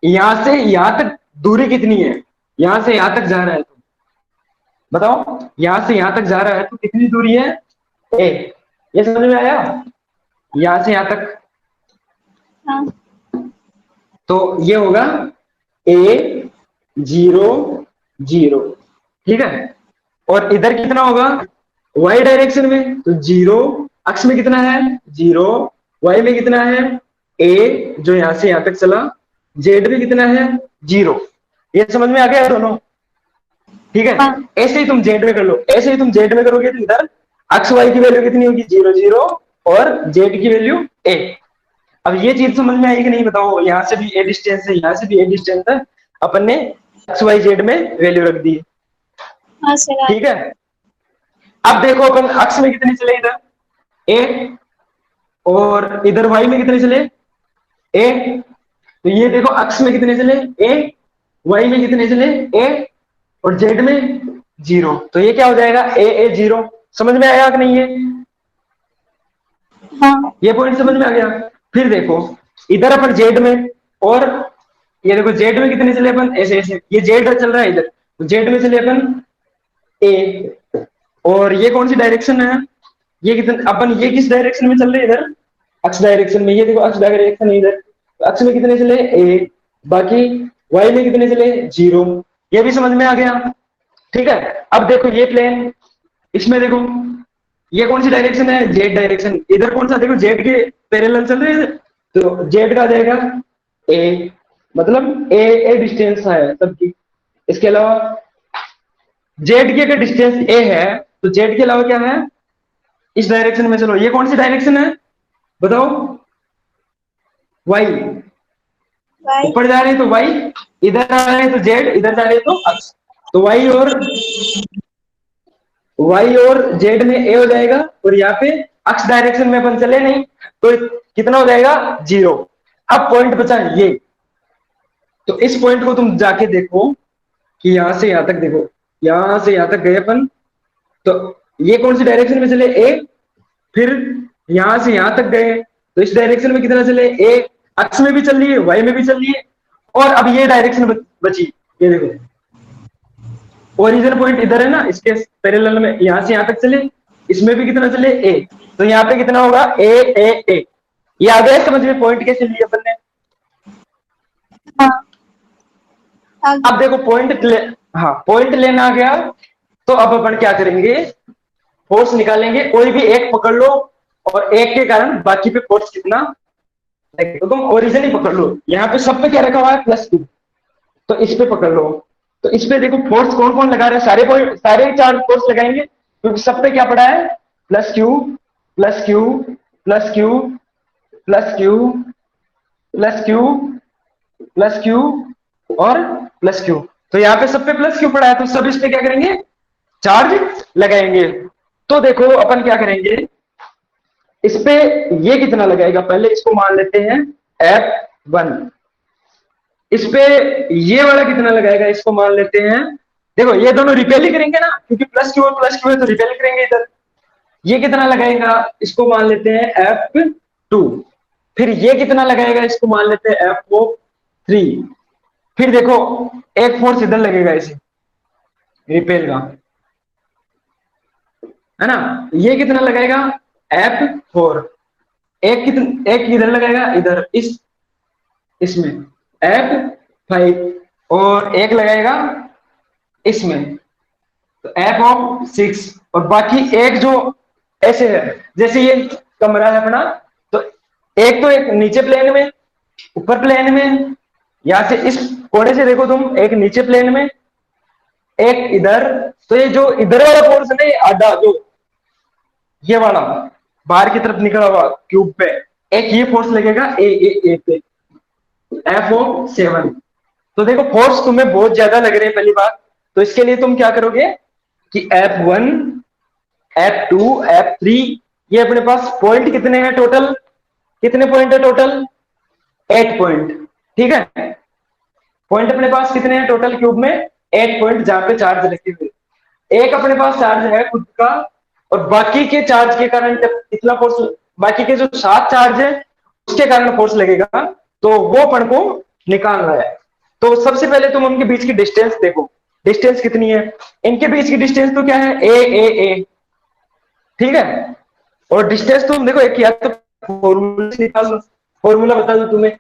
यहां से यहां तक दूरी कितनी है, यहां से यहां तक जा रहा है तो बताओ, यहां से यहां तक जा रहा है तो कितनी दूरी है, ए। ये समझ में आया? यहां से यहां तक, हाँ। तो ये होगा ए 0 0। ठीक है, और इधर कितना होगा, वाई डायरेक्शन में तो 0, अक्ष में कितना है 0, वाई में कितना है ए जो यहां से यहां तक चला, जेड में कितना है 0। ये समझ में आ गया दोनों? ठीक है, हाँ। ऐसे ही तुम जेड में कर लो, ऐसे ही तुम जेड में करोगे तो इधर अक्ष वाई की वैल्यू कितनी होगी 0 0, और जेड की वैल्यू ए। अब ये चीज समझ में आई कि नहीं बताओ, यहाँ से भी ए डिस्टेंस है, यहाँ से भी ए डिस्टेंस है, अपन ने एक्स वाई जेड में वैल्यू रख दी। हाँ सर, ठीक है, अब देखो अपन अक्ष में कितने चले, इधर ए, और इधर वाई में कितने चले ए। तो ये देखो अक्ष में कितने चले ए, वाई में कितने चले ए, और जेड में 0। तो ये क्या हो जाएगा ए ए 0। समझ में आया कि नहीं ये? हाँ। ये पॉइंट समझ में आ गया? फिर देखो इधर अपन जेड में, और ये देखो जेड में कितने चले अपन, ऐसे ऐसे, ये जेड चल रहा है इधर, तो जेड में चले अपन ए, और ये कौन सी डायरेक्शन है, ये कितने अपन, ये किस डायरेक्शन में चल रहे हैं इधर, अक्ष डायरेक्शन में। ये देखो अक्ष डायरेक्शन है इधर, तो अक्ष में कितने चले ए, बाकी वाई में कितने चले 0। ये भी समझ में आ गया? ठीक है, अब देखो ये प्लेन, इसमें देखो ये कौन सी डायरेक्शन है, जेड डायरेक्शन, इधर कौन सा, देखो जेड के पैरेलल चल रहे हैं, तो जेड का आ जाएगा ए, मतलब ए ए डिस्टेंस है सबकी। इसके अलावा जेड की अगर डिस्टेंस ए है, तो जेड के अलावा क्या है, इस डायरेक्शन में चलो, ये कौन सी डायरेक्शन है बताओ, वाई। बाय। ऊपर जा रहे हैं तो वाई, इधर आ रहे हैं तो जेड, इधर जा रहे हैं तो एक्स, तो वाई और वाई और जेड में ए हो जाएगा, और यहाँ पे अक्स डायरेक्शन में अपन चले नहीं, तो कितना हो जाएगा, 0। अब पॉइंट बचा ये, तो इस पॉइंट को तुम जाके देखो कि यहां से यहां तक देखो, यहां से यहां तक गए अपन, तो ये कौन सी डायरेक्शन में चले, ए। फिर यहां से यहां तक गए, तो इस डायरेक्शन में कितना चले, ए। अक्स में भी चल रही है, वाई में भी चल रही है, और अब ये डायरेक्शन बची, ये देखो ओरिजिन पॉइंट इधर है ना, इसके पैरेलल में यहां से यहां तक चले, इसमें भी कितना चले, ए। तो यहाँ पे कितना होगा, ए ए ए। ये आ गया समझ में पॉइंट कैसे लिए अपन ने। हाँ अब देखो पॉइंट हाँ पॉइंट लेना आ गया, तो अब अपन क्या करेंगे, फोर्स निकालेंगे, कोई भी एक पकड़ लो, और एक के कारण बाकी पे फोर्स कितना, तो तुम ओरिजिन ही पकड़ लो, यहाँ पे सब पे क्या रखा हुआ है, +2, तो इस पे पकड़ लो। तो इस पे देखो फोर्स कौन कौन लगा रहा है, सारे पॉइंट सारे चार फोर्स लगाएंगे, क्योंकि सब पे क्या पड़ा है, +q +q +q +q +q +q और +q। तो यहाँ पे सब पे +q पड़ा है, तो सब इस पे क्या करेंगे, चार्ज लगाएंगे। तो देखो अपन क्या करेंगे, इस पे ये कितना लगाएगा, पहले इसको मान लेते हैं F1। इस पे ये वाला कितना लगाएगा, इसको मान लेते हैं, देखो ये दोनों रिपेल ही करेंगे ना, क्योंकि +q और +q है, तो रिपेल करेंगे इधर। ये कितना लगाएगा, इसको मान लेते हैं F2। फिर ये कितना लगाएगा, इसको मान लेते हैं F3। फिर देखो एक फोर्स इधर लगेगा इसे, रिपेल का, है ना, ये कितना लगाएगा, F4। एक इधर लगाएगा, इधर इसमें F5, और एक लगाएगा इसमें, तो F6। और बाकी एक जो ऐसे है, जैसे ये कमरा है अपना, तो एक तो एक नीचे प्लेन में, ऊपर प्लेन में, यहां से इस कोने से देखो तुम, एक नीचे प्लेन में, एक इधर। तो ये जो इधर वाला पोर्शन है, आधा जो ये वाला बाहर की तरफ निकला हुआ क्यूब पे, एक ये फोर्स लगेगा ए पे, F7। तो देखो फोर्स तुम्हें बहुत ज्यादा लग रहे हैं पहली बात, तो इसके लिए तुम क्या करोगे कि F1 F2 F3, ये अपने पास पॉइंट कितने हैं टोटल, कितने पॉइंट है टोटल, 8 पॉइंट। ठीक है, पॉइंट अपने पास कितने हैं टोटल क्यूब में, 8 पॉइंट, जहां पे चार्ज रखे हुए, एक अपने पास चार्ज है खुद का, और बाकी के चार्ज के कारण जब इतना फोर्स, बाकी के जो 7 चार्ज है उसके कारण फोर्स लगेगा, तो वो अपन को निकालना है। तो सबसे पहले तुम उनके बीच की डिस्टेंस देखो, डिस्टेंस कितनी है, इनके बीच की डिस्टेंस तो क्या है, ए। ठीक है, और डिस्टेंस तुम देखो, एक या तो फॉर्मूला निकाल लो, फॉर्मूला बता दो तुम्हें,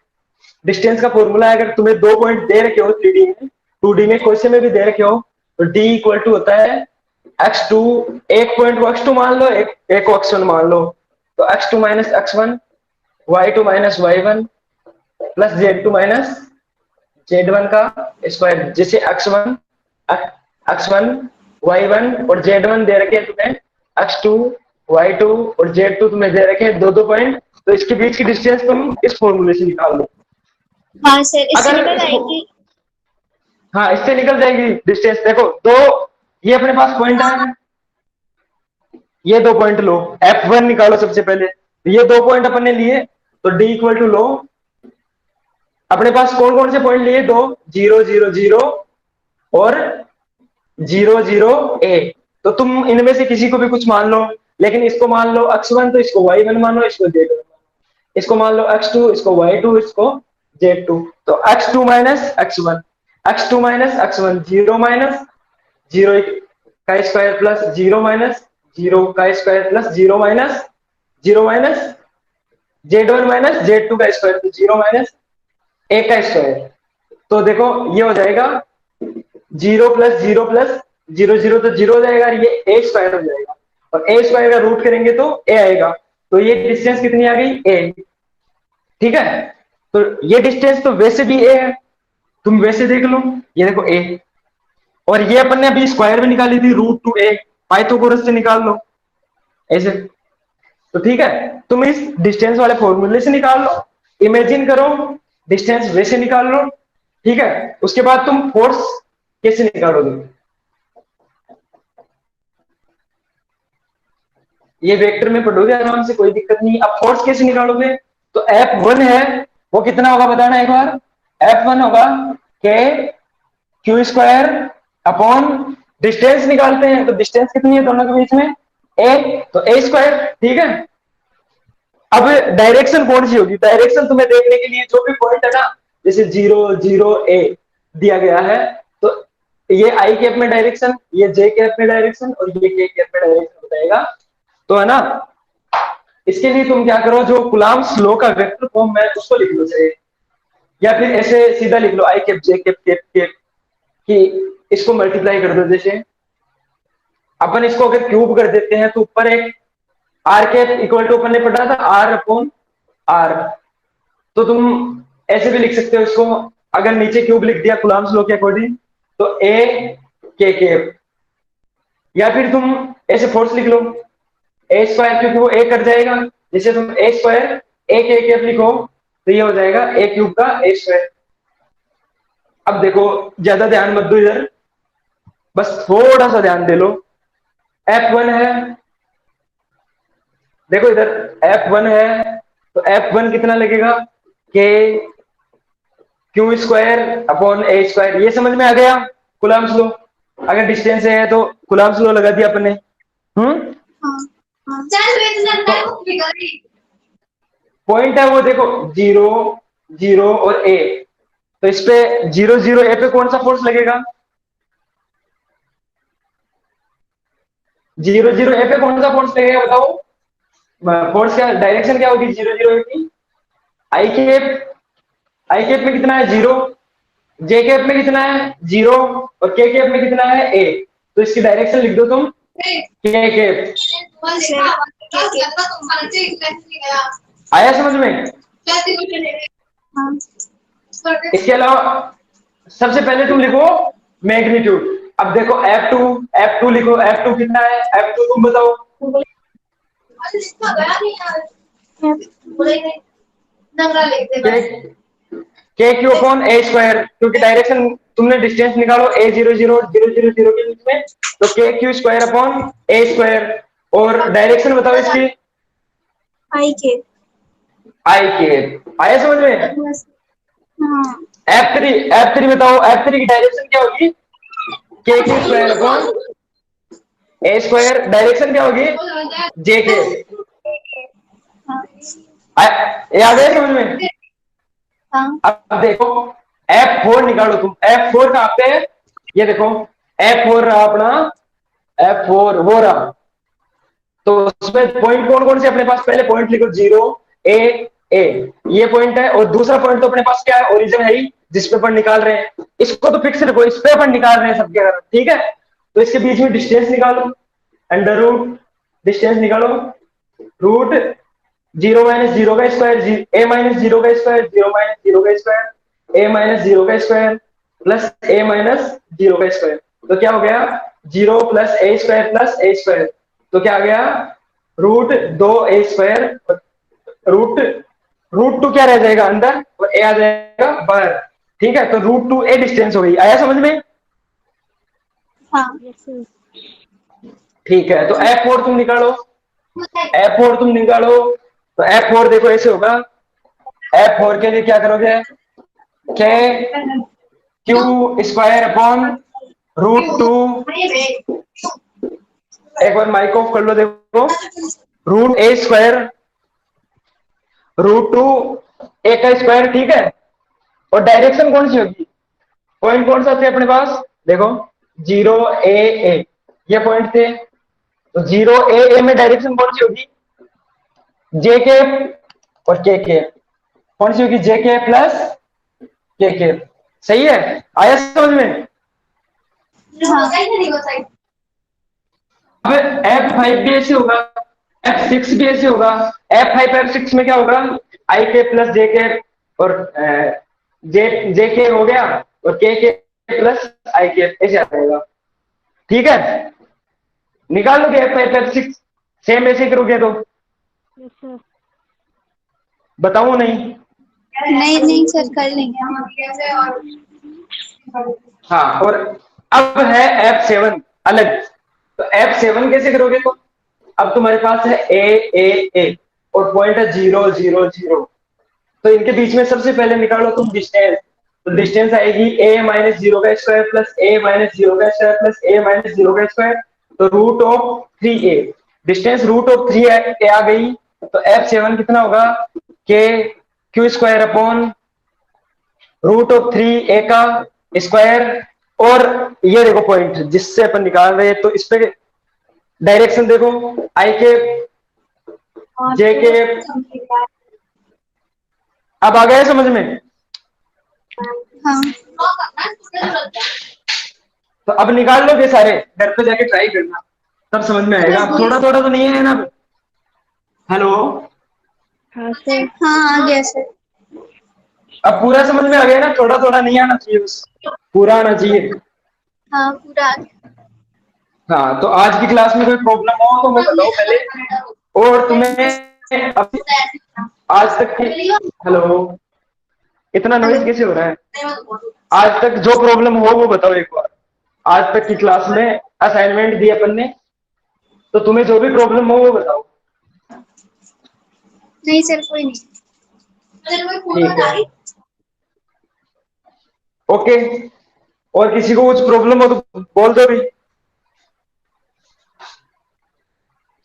डिस्टेंस का फॉर्मूला है, अगर तुम्हें 2 पॉइंट दे रखे हो 3D में, 2D में क्वेश्चन में भी दे रखे हो, तो D इक्वल टू होता है x2, एक पॉइंट को x2 मान लो, एक को x1 मान लो, तो x2 minus x1, y2 minus y1 plus z2 का स्क्वायर, जैसे x1 y1 और z1 दे रखे हैं तुम्हें, x2 y2 और z2 तुम्हें दे रखे हैं 2 पॉइंट, तो इसके बीच की डिस्टेंस तुम इस फॉर्मूले से निकाल लो। हाँ सर, इससे अगर निकल आएगी। हाँ इससे निकल जाएगी डिस्टेंस, देखो दो ये अपने पास पॉइंट है, ये 2 पॉइंट लो, F1 निकालो सबसे पहले, ये 2 पॉइंट अपन ने लिए, तो D इक्वल टू लो, अपने पास कौन कौन से पॉइंट लिए, 2, 0 0 0 और 0 0 A। तो तुम इनमें से किसी को भी कुछ मान लो, लेकिन इसको मान लो x1, तो इसको y1 मानो, इसको z1, इसको मान लो x2, इसको y2, इसको z2, तो x2 minus x1, x2 minus x1, 0 minus 0 का स्क्वायर प्लस 0 माइनस 0 का square plus 0 minus 0 minus z1 minus z2 का स्क्वायर, तो 0 माइनस a का स्क्वायर। तो देखो ये हो जाएगा 0 प्लस 0 प्लस 0 0, तो 0 हो जाएगा, ये a स्क्वायर हो जाएगा, और a स्क्वायर का रूट करेंगे तो a आएगा, तो ये डिस्टेंस कितनी आ गई, a। ठीक है, तो ये डिस्टेंस तो वैसे भी a है, तुम वैसे देख लो, ये देखो a, और ये अपन ने अभी स्क्वायर भी निकाली थी, √2a, पाइथागोरस से निकाल लो ऐसे। तो ठीक है, तुम इस डिस्टेंस वाले फॉर्मूले से निकाल लो, इमेजिन करो डिस्टेंस वैसे निकाल लो। ठीक है, उसके बाद तुम फोर्स कैसे निकालोगे, ये वेक्टर में पढ़ोगे आराम से, कोई दिक्कत नहीं। अब फोर्स कैसे निकालोगे? तो F1 है वो कितना होगा बताना एक बार। F1 होगा के क्यू स्क्वायर अपॉन डिस्टेंस निकालते हैं, तो डिस्टेंस कितनी है दोनों के बीच में? ए, तो ए स्क्वायर। ठीक है, अब डायरेक्शन कौन सी होगी? डायरेक्शन तुम्हें देखने के लिए जो भी पॉइंट है ना, जैसे 0 0 A दिया गया है, तो ये आई कैप में डायरेक्शन, ये जे कैप में डायरेक्शन और ये के कैप में डायरेक्शन बताएगा, तो है ना। इसके लिए तुम क्या करो, जो कुलाम्स लॉ का वेक्टर फॉर्म है उसको लिख लो चाहे, या फिर ऐसे सीधा लिख लो आई कैप जे कैप कैप कैप, कि इसको मल्टीप्लाई कर दो। जैसे अपन इसको अगर क्यूब कर देते हैं तो ऊपर एक आर कैप इक्वल टू अपन ने पढ़ा था आर अपॉन आर, तो तुम ऐसे भी लिख सकते हो इसको, अगर नीचे क्यूब लिख दिया कुलाम्स लॉ के अकॉर्डिंग, तो ए के कैप, या फिर तुम ऐसे फोर्स लिख लो ए स्क्वायर, क्योंकि वो ए कट जाएगा। जैसे तुम ए स्क्वायर ए के कैप लिखो तो ये हो जाएगा ए क्यूब का ए स्क्वायर। अब देखो ज्यादा ध्यान मत दो इधर, बस थोड़ा सा ध्यान दे लो। F1 है, देखो इधर F1 है, तो F1 कितना लगेगा? के क्यू स्क्वायर अपॉन ए स्क्वायर। ये समझ में आ गया कुलाम्स लॉ? अगर डिस्टेंस है तो कुलाम्स लॉ लगा दिया अपन ने। हाँ हाँ पॉइंट है वो देखो 0 0 और ए, तो इस पे 0 0 ए पे कौन सा फोर्स लगेगा? 0 0 ए पे कौन सा फोर्स लगेगा बताओ? फोर्स क्या डायरेक्शन क्या होगी 0 0 ए की? आई कैप, आई कैप में कितना है 0, जे कैप में कितना है 0 और के कैप में कितना है ए, तो इसकी डायरेक्शन लिख दो तुम के कैप। आया समझ में? हाँ इसके अलावा सबसे पहले तुम लिखो मैग्नीट्यूड। अब देखो F2, F2 लिखो, F2 कितना है? F2 तुम बताओ। के क्यू अपॉन ए स्क्वायर, क्योंकि डायरेक्शन तुमने डिस्टेंस निकालो ए 0 0 0 0 0 के बीच में, तो के क्यू स्क्वायर अपॉन ए स्क्वायर, और डायरेक्शन बताओ इसकी आई के। आई के। आया समझ में? हाँ F3 बताओ, F3 की डायरेक्शन क्या होगी? के क्यू स्क्वायर अपॉन ए स्क्वायर। डायरेक्शन क्या होगी? जे के। याद है समझ में? हाँ अब देखो F4 निकालो तुम। F4 कहाँ पे है? ये देखो F4 रहा अपना, F4 वो रहा, तो उसमें पॉइंट कौन कौन से अपने पास? पहले पॉइंट लिखो 0 A A, ये पॉइंट है, और दूसरा पॉइंट तो अपने पास क्या है? ओरिजिन है ही, जिस पे अपन निकाल रहे हैं। इसको तो फिक्स रखो, इस पे अपन निकाल रहे हैं सबके अगर, ठीक है। तो इसके बीच में डिस्टेंस निकालो, अंडर रूट डिस्टेंस निकालो, रूट 0 माइनस 0 का स्क्वायर, ए माइनस 0 का स्क्वायर, 0 माइनस 0 का स्क्वायर, ए माइनस 0 का स्क्वायर प्लस ए माइनस 0 का स्क्वायर, तो क्या हो गया? 0 plus A square plus A square, तो क्या आ गया? रूट 2 ए स्क्वायर, रूट रूट 2 क्या रह जाएगा अंदर और ए आ जाएगा बाहर। ठीक है, तो रूट 2 ए डिस्टेंस हो गई। आया समझ में? हाँ ठीक है, तो F4 तुम निकालो, F4 तुम निकालो, तो F4 देखो ऐसे होगा। F4 के लिए क्या करोगे? के क्यू स्क्वायर अपॉन रूट 2, एक बार माइक ऑफ कर लो, देखो रूट ए स्क्वायर, रूट 2 ए का स्क्वायर, ठीक है। और डायरेक्शन कौन सी होगी? पॉइंट कौन सा थे अपने पास? देखो 0 A A, ये पॉइंट थे, तो 0 A A में डायरेक्शन कौन सी होगी? जे के और के के। कौन सी होगी? जे के प्लस के के। सही है? आया समझ में? अब F5 भी ऐसे होगा, F6 भी ऐसे होगा। F5 F6 में क्या होगा? आई के प्लस जे के, और जे के हो गया, और के प्लस आई के, ऐसे आ जाएगा। ठीक है, निकाल लोगे F5 F6 सेम ऐसे करोगे तो? बताऊं नहीं? नहीं सर कर लेंगे। हाँ, और अब है F7 अलग, तो F7 कैसे करोगे तो? अब तुम्हारे पास है ए और पॉइंट है 0 0 0, तो इनके बीच में सबसे पहले निकालो तुम डिस्टेंस। तो डिस्टेंस आएगी a-0 का स्क्वायर प्लस a-0 का स्क्वायर प्लस a-0 का स्क्वायर, तो √3a। डिस्टेंस √3 आ गई, तो f7 कितना होगा, के क्यू स्क्वायर अपॉन √3a का स्क्वायर। और ये देखो पॉइंट जिससे अपन निकाल रहे हैं, तो इस पे डायरेक्शन देखो, आई के जे के। अब आ गया समझ में? हाँ। तो अब निकाल लोगे सारे, घर पे जाके ट्राई करना, तब समझ में आएगा। अब थोड़ा थोड़ा तो नहीं है ना? हेलो, हाँ सर। हाँ आ गया सर। अब पूरा समझ में आ गया ना? थोड़ा थोड़ा नहीं आना चाहिए, बस पूरा आना चाहिए। हाँ पूरा आ गया। हाँ, तो आज की क्लास में कोई प्रॉब्लम हो तो वो बताओ पहले। और तुम्हें अब आज तक की, हेलो, इतना नॉइज कैसे हो रहा है? आज तक जो प्रॉब्लम हो वो बताओ एक बार। आज तक की क्लास में असाइनमेंट दी अपन ने, तो तुम्हें जो भी प्रॉब्लम हो वो बताओ। नहीं सर कोई नहीं। ठीक है, ओके। और किसी को कुछ प्रॉब्लम हो तो बोल दो भी।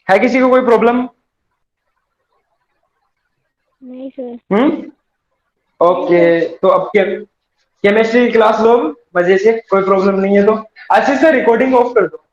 है किसी को कोई प्रॉब्लम? नहीं सर। ओके, तो अब केमिस्ट्री की क्लास लो मजे से, कोई प्रॉब्लम नहीं है तो। आशीष सर रिकॉर्डिंग ऑफ कर दो।